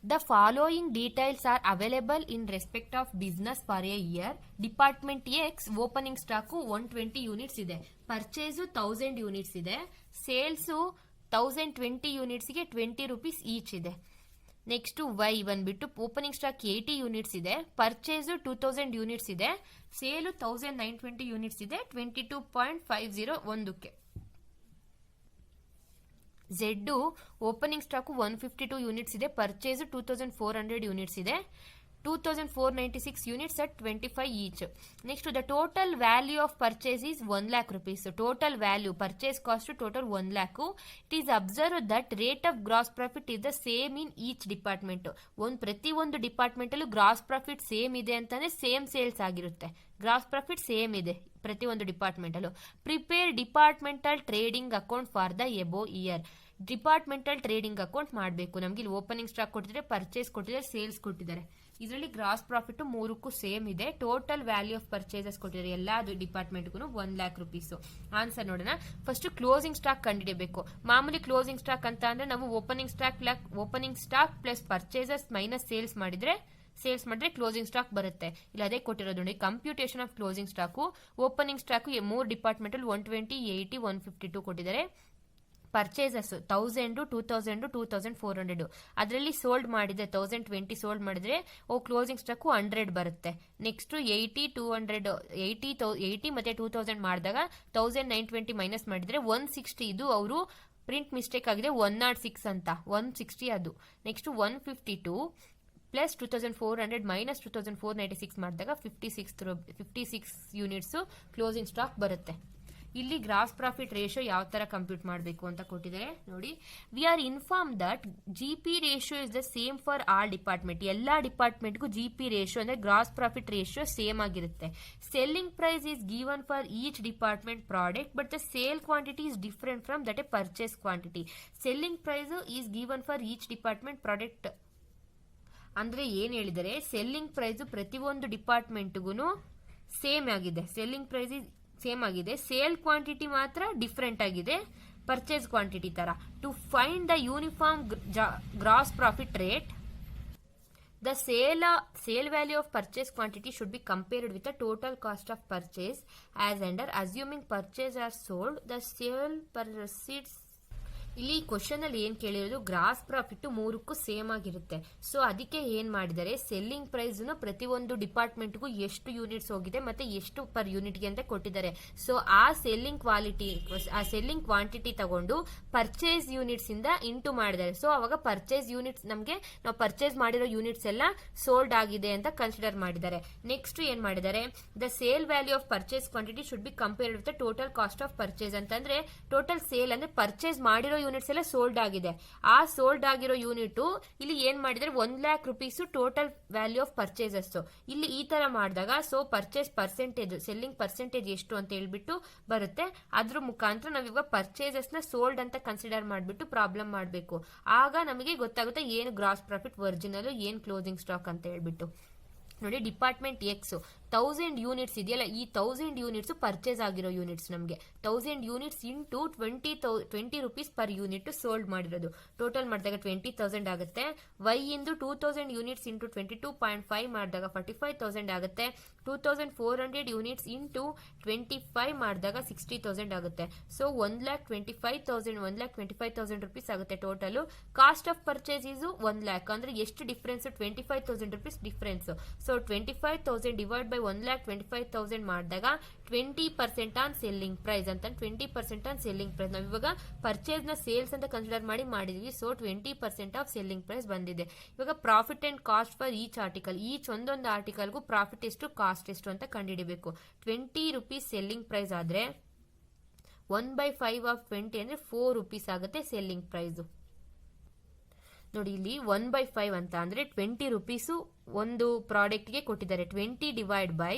The following details are available in respect of business for a year. Department X opening stock 120 units ಇದೆ, ಪರ್ಚೇಸ್ 1000 units ಇದೆ, ಸೇಲ್ಸ್ 1020 units ಗೆ 20 rupees ಈಚ್ ಇದೆ. ನೆಕ್ಸ್ಟ್ ವೈ ಬಂದ್ಬಿಟ್ಟು ಓಪನಿಂಗ್ ಸ್ಟಾಕ್ 80 units ಇದೆ, ಪರ್ಚೇಸ್ 2000 units ಇದೆ, sale 1920 units ಇದೆ, 22.50 ಒಂದಕ್ಕೆ. Z opening stock 152 units ಇದೆ, ಪರ್ಚೇಸ್ 2400 ಯೂನಿಟ್ಸ್ ಇದೆ, 2496 units at 25 each. Next the total value of purchase is 1 lakh rupees. Total value purchase cost total 1 lakh. It is observe that rate of gross profit is the same in each department. ಪ್ರತಿ ಒಂದು department ಅಲ್ಲೂ gross profit same ಇದೆ ಅಂತಂದ್ರೆ same sales ಆಗಿರುತ್ತೆ. Gross profit same ಇದೆ ಪ್ರತಿ ಒಂದು department ಅಲ್ಲೂ. Prepare departmental trading account for the above year. Departmental trading account ಮಾಡಬೇಕು. ನಮ್ಗೆ ಇಲ್ಲಿ ಓಪನಿಂಗ್ ಸ್ಟಾಕ್ ಕೊಟ್ಟಿದ್ದಾರೆ, ಪರ್ಚೇಸ್ ಕೊಟ್ಟಿದ್ದಾರೆ, ಸೇಲ್ಸ್ ಕೊಟ್ಟಿದ್ದಾರೆ. ಇದರಲ್ಲಿ ಗ್ರಾಸ್ ಪ್ರಾಫಿಟ್ ಮೂರಕ್ಕೂ ಸೇಮ್ ಇದೆ. ಟೋಟಲ್ ವ್ಯಾಲ್ಯೂ ಆಫ್ ಪರ್ಚೇಸಸ್ ಕೊಟ್ಟಿದ್ದಾರೆ ಎಲ್ಲ ಡಿಪಾರ್ಟ್ಮೆಂಟ್ಗೂ 1 lakh rupees. ಆನ್ಸರ್ ನೋಡೋಣ. ಫಸ್ಟ್ ಕ್ಲೋಸಿಂಗ್ ಸ್ಟಾಕ್ ಕಂಡುಹಿಡಿಯಬೇಕು. ಮಾಮೂಲಿ ಕ್ಲೋಸಿಂಗ್ ಸ್ಟಾಕ್ ಅಂತ ಅಂದ್ರೆ ನಾವು opening stock plus purchases minus sales ಮಾಡಿದ್ರೆ ಕ್ಲೋಸಿಂಗ್ ಸ್ಟಾಕ್ ಬರುತ್ತೆ. ಇಲ್ಲ ಅದೇ ಕೊಟ್ಟಿರೋದು ನೋಡಿ. Computation of closing stock opening stock 3 department ಅಲ್ಲಿ 120, 80, 152 ಕೊಟ್ಟಿದ್ದಾರೆ. ಪರ್ಚೇಸಸ್ 1000, 2000, 2400. ಅದರಲ್ಲಿ ಸೋಲ್ಡ್ ಮಾಡಿದ್ರೆ 1020 ಸೋಲ್ಡ್ ಮಾಡಿದ್ರೆ ಕ್ಲೋಸಿಂಗ್ ಸ್ಟಾಕ್ 100 ಬರುತ್ತೆ. ನೆಕ್ಸ್ಟ್ 80, 200, 80 ಮತ್ತೆ 2000 ಮಾಡಿದಾಗ 1920 ಮೈನಸ್ ಮಾಡಿದ್ರೆ 160. ಇದು ಅವರು ಪ್ರಿಂಟ್ ಮಿಸ್ಟೇಕ್ ಆಗಿದೆ, 106 ಅಂತ 160 ಅದು. ನೆಕ್ಸ್ಟ್ 152 ಪ್ಲಸ್ 2400 ಮೈನಸ್ 2496 ಮಾಡಿದಾಗ 56 ಯೂನಿಟ್ಸ್ ಕ್ಲೋಸಿಂಗ್ ಸ್ಟಾಕ್ ಬರುತ್ತೆ. ಇಲ್ಲಿ ಗ್ರಾಸ್ ಪ್ರಾಫಿಟ್ ರೇಷಿಯೋ ಯಾವ ತರ ಕಂಪ್ಯೂಟ್ ಮಾಡಬೇಕು ಅಂತ ಕೊಟ್ಟಿದ್ದಾರೆ ನೋಡಿ. We are inform that GP ratio is the same for all department. ಎಲ್ಲಾ ಡಿಪಾರ್ಟ್ಮೆಂಟ್ಗೂ ಜಿಪಿ ರೇಷಿಯೋ ಅಂದ್ರೆ ಗ್ರಾಸ್ ಪ್ರಾಫಿಟ್ ರೇಷಿಯೋ ಸೇಮ್ ಆಗಿರುತ್ತೆ. Selling price is given for each department product but the sale quantity is different from that a purchase quantity. Selling price is given for each department product ಅಂದ್ರೆ ಏನ್ ಹೇಳಿದರೆ, selling price ಪ್ರತಿಯೊಂದು ಡಿಪಾರ್ಟ್ಮೆಂಟ್ಗೂ same ಆಗಿದೆ. Selling price same ಆಗಿದೆ, sale quantity ಮಾತ್ರ different ಆಗಿದೆ purchase quantity ತರ. To find the uniform gross profit rate, the sale value of purchase quantity should be compared with the total cost of purchase as under. Assuming purchase are sold, the sale proceeds. ಇಲ್ಲಿ question ಅಲ್ಲಿ ಏನ್ ಕೇಳಿರೋದು, gross profit ಮೂರಕ್ಕೂ same ಆಗಿರುತ್ತೆ. So ಅದಕ್ಕೆ ಏನ್ ಮಾಡಿದರೆ, selling price ಪ್ರತಿಯೊಂದು ಡಿಪಾರ್ಟ್ಮೆಂಟ್ಗೂ ಎಷ್ಟು ಯೂನಿಟ್ಸ್ ಹೋಗಿದೆ ಮತ್ತೆ ಎಷ್ಟು ಪರ್ ಯೂನಿಟ್ಗೆ ಅಂತ ಕೊಟ್ಟಿದ್ದಾರೆ. ಸೊ ಆ ಸೆಲ್ಲಿಂಗ್ ಕ್ವಾಂಟಿಟಿ ತಗೊಂಡು ಪರ್ಚೇಸ್ ಯೂನಿಟ್ಸ್ ಇಂದ ಇಂಟು ಮಾಡಿದ್ದಾರೆ. ಸೊ ಅವಾಗ ಪರ್ಚೇಸ್ ಯೂನಿಟ್ಸ್ ನಮಗೆ ನಾವು ಪರ್ಚೇಸ್ ಮಾಡಿರೋ ಯೂನಿಟ್ಸ್ ಎಲ್ಲ ಸೋಲ್ಡ್ ಆಗಿದೆ ಅಂತ ಕನ್ಸಿಡರ್ ಮಾಡಿದ್ದಾರೆ. ನೆಕ್ಸ್ಟ್ ಏನ್ ಮಾಡಿದ್ದಾರೆ, the sale value of purchase quantity should be compared with total cost of purchase ಅಂತಂದ್ರೆ ಟೋಟಲ್ ಸೇಲ್ ಅಂದ್ರೆ ಪರ್ಚೇಸ್ ಮಾಡಿರೋ ಯೂನಿಟ್ಸ್ ಎಲ್ಲ ಸೋಲ್ಡ್ ಆಗಿದೆ. ಆ ಸೋಲ್ಡ್ ಆಗಿರೋ ಯೂನಿಟ್ ಇಲ್ಲಿ ಏನ್ ಮಾಡಿದ್ರೆ 1 lakh rupees total value of purchases. ಇಲ್ಲಿ ಈ ತರ ಮಾಡಿದಾಗ so purchase percentage, selling percentage ಎಷ್ಟು ಅಂತ ಹೇಳ್ಬಿಟ್ಟು ಬರುತ್ತೆ. ಅದ್ರ ಮುಖಾಂತರ ನಾವಿವಾಗ ಪರ್ಚೇಸಸ್ ನ ಸೋಲ್ಡ್ ಅಂತ ಕನ್ಸಿಡರ್ ಮಾಡ್ಬಿಟ್ಟು ಪ್ರಾಬ್ಲಮ್ ಮಾಡಬೇಕು. ಆಗ ನಮಗೆ ಗೊತ್ತಾಗುತ್ತೆ ಏನು ಗ್ರಾಸ್ ಪ್ರಾಫಿಟ್ ಒರಿಜಿನಲ್, ಏನ್ ಕ್ಲೋಸಿಂಗ್ ಸ್ಟಾಕ್ ಅಂತ ಹೇಳ್ಬಿಟ್ಟು. ನೋಡಿ, ಡಿಪಾರ್ಟ್ಮೆಂಟ್ ಎಕ್ಸ್ 1000 ಯೂನಿಟ್ಸ್ ಇದೆಯಲ್ಲ, ಈ 1000 ಯೂನಿಟ್ಸ್ ಪರ್ಚೇಸ್ ಆಗಿರೋ ಯೂನಿಟ್ಸ್. ನಮಗೆ 1000 units into 20 rupees per unit sold ಮಾಡಿರೋದು. ಟೋಟಲ್ ಮಾಡಿದಾಗ 20,000 ಆಗುತ್ತೆ. ವೈ ಇಂದು 2000 ಯೂನಿಟ್ಸ್ ಇಂಟು 22.5 ಮಾಡಿದಾಗ 45,000 ಆಗುತ್ತೆ. 2400 ಯೂನಿಟ್ಸ್ ಇಂಟು 25 ಮಾಡಿದಾಗ 60,000 ಆಗುತ್ತೆ. ಸೊ 1,25,000 ರುಪೀಸ್ ಆಗುತ್ತೆ total. Cost of purchase is 1 lakh. ಅಂದ್ರೆ ಎಷ್ಟು difference? 25,000 rupees difference. So 25,000 divide by 1,25,000 ಮಾಡಿದಾಗ 20% ಆನ್ ಸೆಲ್ಲಿಂಗ್ ಪ್ರೈಸ್ ಅಂತ. 20% ಆನ್ ಸೆಲ್ಲಿಂಗ್ ಪ್ರೈಸ್. ನಾವು ಇವಾಗ ಪರ್ಚೇಸ್ ನ ಸೇಲ್ಸ್ ಅಂತ ಕನ್ಸಿಡರ್ ಮಾಡಿದ್ವಿ. ಸೊ 20% ಆಫ್ ಸೆಲ್ಲಿಂಗ್ ಪ್ರೈಸ್ ಬಂದಿದೆ. ಇವಾಗ profit and cost for each article. Each ಒಂದೊಂದು ಆರ್ಟಿಕಲ್ಗೂ ಪ್ರಾಫಿಟ್ ಎಷ್ಟು, ಕಾಸ್ಟ್ ಎಷ್ಟು ಅಂತ ಕಂಡುಹಿಡಿಬೇಕು. 20 ರುಪೀಸ್ ಸೆಲ್ಲಿಂಗ್ ಪ್ರೈಸ್ ಆದ್ರೆ 1/5 ಆಫ್ 20 ಅಂದ್ರೆ 4 ರುಪೀಸ್ ಆಗುತ್ತೆ ಸೆಲ್ಲಿಂಗ್ ಪ್ರೈಸ್. ನೋಡಿ ಇಲ್ಲಿ 1/5 ಅಂತ ಅಂದ್ರೆ 20 ರುಪೀಸು ಒಂದು ಪ್ರಾಡಕ್ಟ್ಗೆ ಕೊಟ್ಟಿದ್ದಾರೆ. 20 ಡಿವೈಡ್ ಬೈ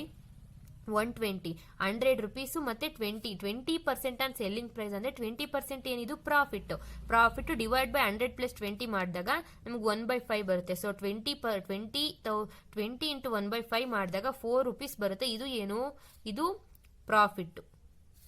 120 100 ರುಪೀಸು ಮತ್ತೆ 20% ಆನ್ ಸೆಲ್ಲಿಂಗ್ ಪ್ರೈಸ್ ಅಂದ್ರೆ 20% ಏನಿದು ಪ್ರಾಫಿಟ್ ಡಿವೈಡ್ ಬೈ 100 ಪ್ಲಸ್ 20 ಮಾಡಿದಾಗ ನಮ್ಗೆ 1/5 ಬರುತ್ತೆ. ಸೊ 20 ಇಂಟು 1/5 ಮಾಡಿದಾಗ 4 ರುಪೀಸ್ ಬರುತ್ತೆ. ಇದು ಏನು? ಇದು ಪ್ರಾಫಿಟ್.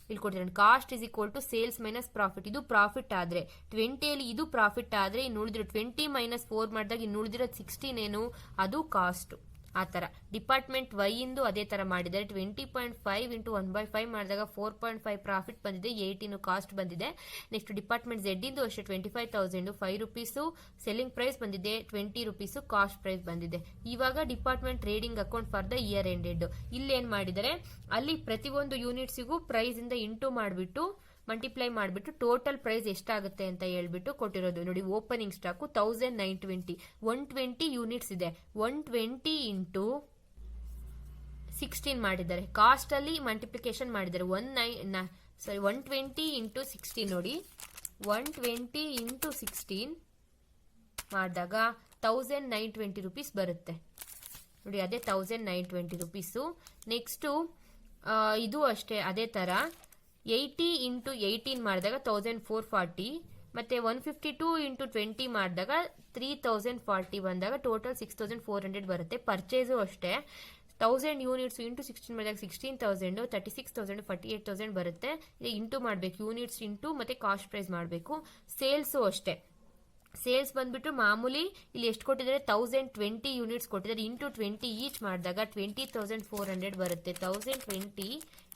ಇಲ್ಲಿ ಕೊಡ್ತೀನಿ, cost is equal to sales minus profit. ಇದು ಪ್ರಾಫಿಟ್ ಆದ್ರೆ 20 ಇದು ಪ್ರಾಫಿಟ್ ಆದ್ರೆ ಇನ್ನು ಉಳಿದಿರೋ 20 ಮೈನಸ್ 4 ಮಾಡಿದಾಗ ಇನ್ನು ಉಳಿದಿರೋದು 16 ಏನು? ಅದು ಕಾಸ್ಟ್. ಆ ತರ ಡಿಪಾರ್ಟ್ಮೆಂಟ್ ವೈ ಇಂದು ಅದೇ ತರ ಮಾಡಿದ್ದಾರೆ. 20.5 ಇಂಟು 1/5 ಮಾಡಿದಾಗ 4.5 ಪ್ರಾಫಿಟ್ ಬಂದಿದೆ, 18 ಕಾಸ್ಟ್ ಬಂದಿದೆ. ನೆಕ್ಸ್ಟ್ ಡಿಪಾರ್ಟ್ಮೆಂಟ್ ಝೆಡ್ ಇಂದು ಅಷ್ಟೇ 25,000 5 ರುಪೀಸು ಸೆಲ್ಲಿಂಗ್ ಪ್ರೈಸ್ ಬಂದಿದೆ, 20 ರುಪೀಸು ಕಾಸ್ಟ್ ಪ್ರೈಸ್ ಬಂದಿದೆ. ಇವಾಗ department trading account for the year ended. ಇಲ್ಲಿ ಏನ್ ಮಾಡಿದರೆ, ಅಲ್ಲಿ ಪ್ರತಿಯೊಂದು ಯೂನಿಟ್ಸಿಗೂ ಪ್ರೈಸ್ ಇಂದ ಇಂಟು ಮಾಡಿಬಿಟ್ಟು ಮಲ್ಟಿಪ್ಲೈ ಮಾಡಿಬಿಟ್ಟು ಟೋಟಲ್ ಪ್ರೈಸ್ ಎಷ್ಟಾಗುತ್ತೆ ಅಂತ ಹೇಳ್ಬಿಟ್ಟು ಕೊಟ್ಟಿರೋದು. ನೋಡಿ, ಓಪನಿಂಗ್ ಸ್ಟಾಕು 1920 120 ಯೂನಿಟ್ಸ್ ಇದೆ. 120 ಇಂಟು 16 ಮಾಡಿದ್ದಾರೆ. ಕಾಸ್ಟ್ ಅಲ್ಲಿ ಮಲ್ಟಿಪ್ಲಿಕೇಶನ್ ಮಾಡಿದ್ದಾರೆ. 120 ಇಂಟು 16 ನೋಡಿ, 120 ಇಂಟು 16 ಮಾಡಿದಾಗ 1920 ರುಪೀಸ್ ಬರುತ್ತೆ. ನೋಡಿ, ಅದೇ 1920 ರುಪೀಸು. ನೆಕ್ಸ್ಟು ಇದು ಅಷ್ಟೇ ಅದೇ ತರ 80 ಇಂಟು 18 ಮಾಡಿದಾಗ 1440, ಮತ್ತೆ 152 ಇಂಟು 20 ಮಾಡಿದಾಗ 3040 ಬಂದಾಗ ಟೋಟಲ್ 6400 ಬರುತ್ತೆ. ಪರ್ಚೇಸು ಅಷ್ಟೇ 1000 ಯೂನಿಟ್ಸ್ ಇಂಟು 16 ಮಾಡಿದಾಗ 16,000 36,000 48,000 ಬರುತ್ತೆ. ಇಂಟು ಮಾಡಬೇಕು, ಯೂನಿಟ್ಸ್ ಇಂಟು ಮತ್ತೆ ಕಾಸ್ಟ್ ಪ್ರೈಸ್ ಮಾಡಬೇಕು. ಸೇಲ್ಸು ಅಷ್ಟೇ, ಸೇಲ್ಸ್ ಬಂದ್ಬಿಟ್ಟು ಮಾಮೂಲಿ ಇಲ್ಲಿ ಎಷ್ಟು ಕೊಟ್ಟಿದ್ದಾರೆ, 1020 ಯೂನಿಟ್ಸ್ ಕೊಟ್ಟಿದ್ದಾರೆ. ಇಂಟು 20 ಈಚ್ ಮಾಡಿದಾಗ 20,400 ಬರುತ್ತೆ. 1020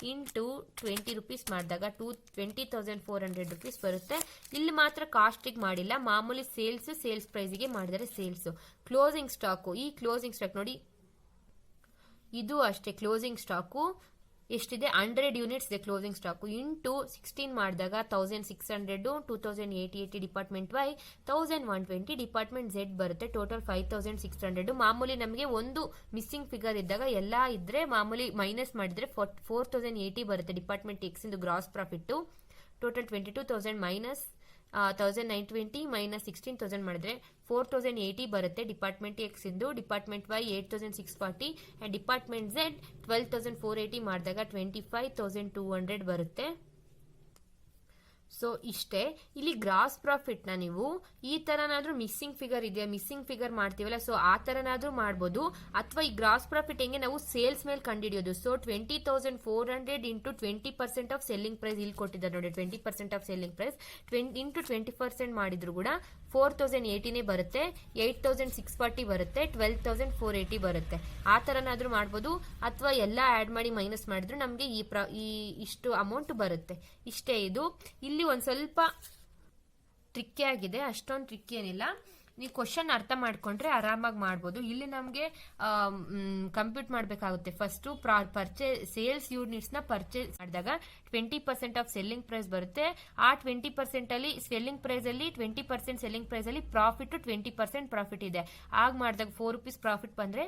ಇಂಟು 20 ರುಪೀಸ್ ಮಾಡಿದಾಗ 20,400 ರುಪೀಸ್ ಬರುತ್ತೆ. ಇಲ್ಲಿ ಮಾತ್ರ ಕಾಸ್ಟಿಗೆ ಮಾಡಿಲ್ಲ, ಮಾಮೂಲಿ ಸೇಲ್ಸ್ ಪ್ರೈಸಿಗೆ ಮಾಡಿದರೆ ಸೇಲ್ಸ್. ಕ್ಲೋಸಿಂಗ್ ಸ್ಟಾಕು, ಈ ಕ್ಲೋಸಿಂಗ್ ಸ್ಟಾಕ್ ನೋಡಿ, ಇದು ಅಷ್ಟೇ ಕ್ಲೋಸಿಂಗ್ ಸ್ಟಾಕು ಎಷ್ಟಿದೆ, 100 ಯೂನಿಟ್ಸ್ ಇದೆ ಕ್ಲೋಸಿಂಗ್ ಸ್ಟಾಕು. ಇಂಟು 16 ಮಾಡಿದಾಗ 1600, 2880 ಡಿಪಾರ್ಟ್ಮೆಂಟ್ ವೈ, 1120 ಡಿಪಾರ್ಟ್ಮೆಂಟ್ ಝೆಡ್ ಬರುತ್ತೆ. ಟೋಟಲ್ 5600. ಮಾಮೂಲಿ ನಮಗೆ ಒಂದು ಮಿಸ್ಸಿಂಗ್ ಫಿಗರ್ ಇದ್ದಾಗ ಎಲ್ಲ ಇದ್ರೆ ಮಾಮೂಲಿ ಮೈನಸ್ ಮಾಡಿದ್ರೆ 4080 ಬರುತ್ತೆ. ಡಿಪಾರ್ಟ್ಮೆಂಟ್ ಎಕ್ಸ್ ಇಂದು gross profit total 22,000 minus 1920 minus 16,000 ಮಾಡಿದ್ರೆ 4080 ಬರುತ್ತೆ. ಡಿಪಾರ್ಟ್ಮೆಂಟ್ ಎಕ್ಸ್ ಇಂದು. Department Y 8640 and department Z 12,480 ಮಾಡಿದಾಗ 25,200 ಬರುತ್ತೆ. ಸೊ ಇಷ್ಟೇ. ಇಲ್ಲಿ ಗ್ರಾಸ್ ಪ್ರಾಫಿಟ್ ನ ನೀವು ಈ ತರನಾದ್ರೂ ಮಿಸ್ಸಿಂಗ್ ಫಿಗರ್ ಇದೆಯಾ, ಮಿಸ್ಸಿಂಗ್ ಫಿಗರ್ ಮಾಡ್ತೀವಲ್ಲ, ಸೊ ಆ ತರನಾದ್ರೂ ಮಾಡ್ಬೋದು. ಅಥವಾ ಈ ಗ್ರಾಸ್ ಪ್ರಾಫಿಟ್ ಹೆಂಗೆ ನಾವು ಸೇಲ್ಸ್ ಮೇಲೆ ಕಂಡುಹಿಡಿಯೋದು. So 20,400 into 20% of selling price ಇಲ್ಲಿ ಕೊಟ್ಟಿದ್ದಾರೆ ನೋಡಿ. 20% ಆಫ್ ಸೆಲ್ಲಿಂಗ್ ಪ್ರೈಸ್ ಇಂಟು 20% ಮಾಡಿದ್ರು ಕೂಡ 4080 ಬರುತ್ತೆ. 8640 ಬರುತ್ತೆ. 12,480 ಬರುತ್ತೆ. ಆ ತರನಾದ್ರೂ ಮಾಡ್ಬೋದು. ಅಥವಾ ಎಲ್ಲ ಆಡ್ ಮಾಡಿ ಮೈನಸ್ ಮಾಡಿದ್ರು ನಮ್ಗೆ ಈ ಇಷ್ಟು ಅಮೌಂಟ್ ಬರುತ್ತೆ. ಇಷ್ಟೇ ಇದು. ಇಲ್ಲಿ ಒಂದ್ ಸ್ವಲ್ಪ ಟ್ರಿಕ್ಕಿ ಆಗಿದೆ, ಅಷ್ಟೊಂದು ಟ್ರಿಕ್ಕಿ ಏನಿಲ್ಲ. ನೀವು ಕ್ವಶನ್ ಅರ್ಥ ಮಾಡ್ಕೊಂಡ್ರೆ ಆರಾಮಾಗಿ ಮಾಡ್ಬೋದು. ಇಲ್ಲಿ ನಮಗೆ ಕಂಪ್ಯೂಟ್ ಮಾಡಬೇಕಾಗುತ್ತೆ. ಫಸ್ಟ್ ಸೇಲ್ಸ್ ಯೂನಿಟ್ಸ್ ನ ಪರ್ಚೇಸ್ ಮಾಡಿದಾಗ 20% ಆಫ್ ಸೆಲ್ಲಿಂಗ್ ಪ್ರೈಸ್ ಬರುತ್ತೆ. ಆ 20% ಅಲ್ಲಿ ಸೆಲ್ಲಿಂಗ್ ಪ್ರೈಸ್ ಅಲ್ಲಿ 20% ಸೆಲ್ಲಿಂಗ್ ಪ್ರೈಸ್ ಅಲ್ಲಿ ಪ್ರಾಫಿಟ್ 20% ಪ್ರಾಫಿಟ್ ಇದೆ. ಆಗ ಮಾಡಿದಾಗ 4 ರುಪೀಸ್ ಪ್ರಾಫಿಟ್ ಬಂದ್ರೆ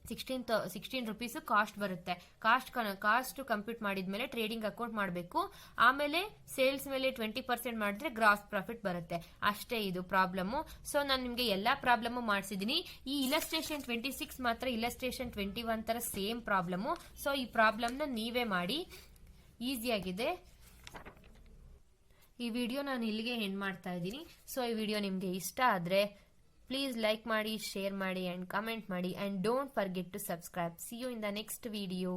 16 ರುಪೀಸ್ ಕಾಸ್ಟ್ ಬರುತ್ತೆ. ಕಾಸ್ಟ್ ಕಂಪ್ಯೂಟ್ ಮಾಡಿದ್ಮೇಲೆ ಟ್ರೇಡಿಂಗ್ ಅಕೌಂಟ್ ಮಾಡಬೇಕು. ಆಮೇಲೆ ಸೇಲ್ಸ್ ಮೇಲೆ 20% ಮಾಡಿದ್ರೆ ಗ್ರಾಸ್ ಪ್ರಾಫಿಟ್ ಬರುತ್ತೆ. ಅಷ್ಟೇ ಇದು ಪ್ರಾಬ್ಲಮ್. ಸೊ ನಾನು ನಿಮ್ಗೆ ಎಲ್ಲಾ ಪ್ರಾಬ್ಲಮ್ ಮಾಡಿಸಿದೀನಿ. ಈ ಇಲಸ್ಟ್ರೇಷನ್ 26 ಮಾತ್ರ ಇಲಸ್ಟ್ರೇಷನ್ 21 ತರ ಸೇಮ್ ಪ್ರಾಬ್ಲಮ್. ಸೊ ಈ ಪ್ರಾಬ್ಲಮ್ ನ ನೀವೇ ಮಾಡಿ, ಈಸಿ ಆಗಿದೆ. ಈ ವಿಡಿಯೋ ನಾನು ಇಲ್ಲಿಗೆ ಎಂಡ್ ಮಾಡ್ತಾ ಇದ್ದೀನಿ. ಸೊ ಈ ವಿಡಿಯೋ ನಿಮ್ಗೆ ಇಷ್ಟ ಆದ್ರೆ ಪ್ಲೀಸ್ ಲೈಕ್ ಮಾಡಿ, ಶೇರ್ ಮಾಡಿ ಆ್ಯಂಡ್ ಕಮೆಂಟ್ ಮಾಡಿ and don't forget to subscribe. See you in the next video.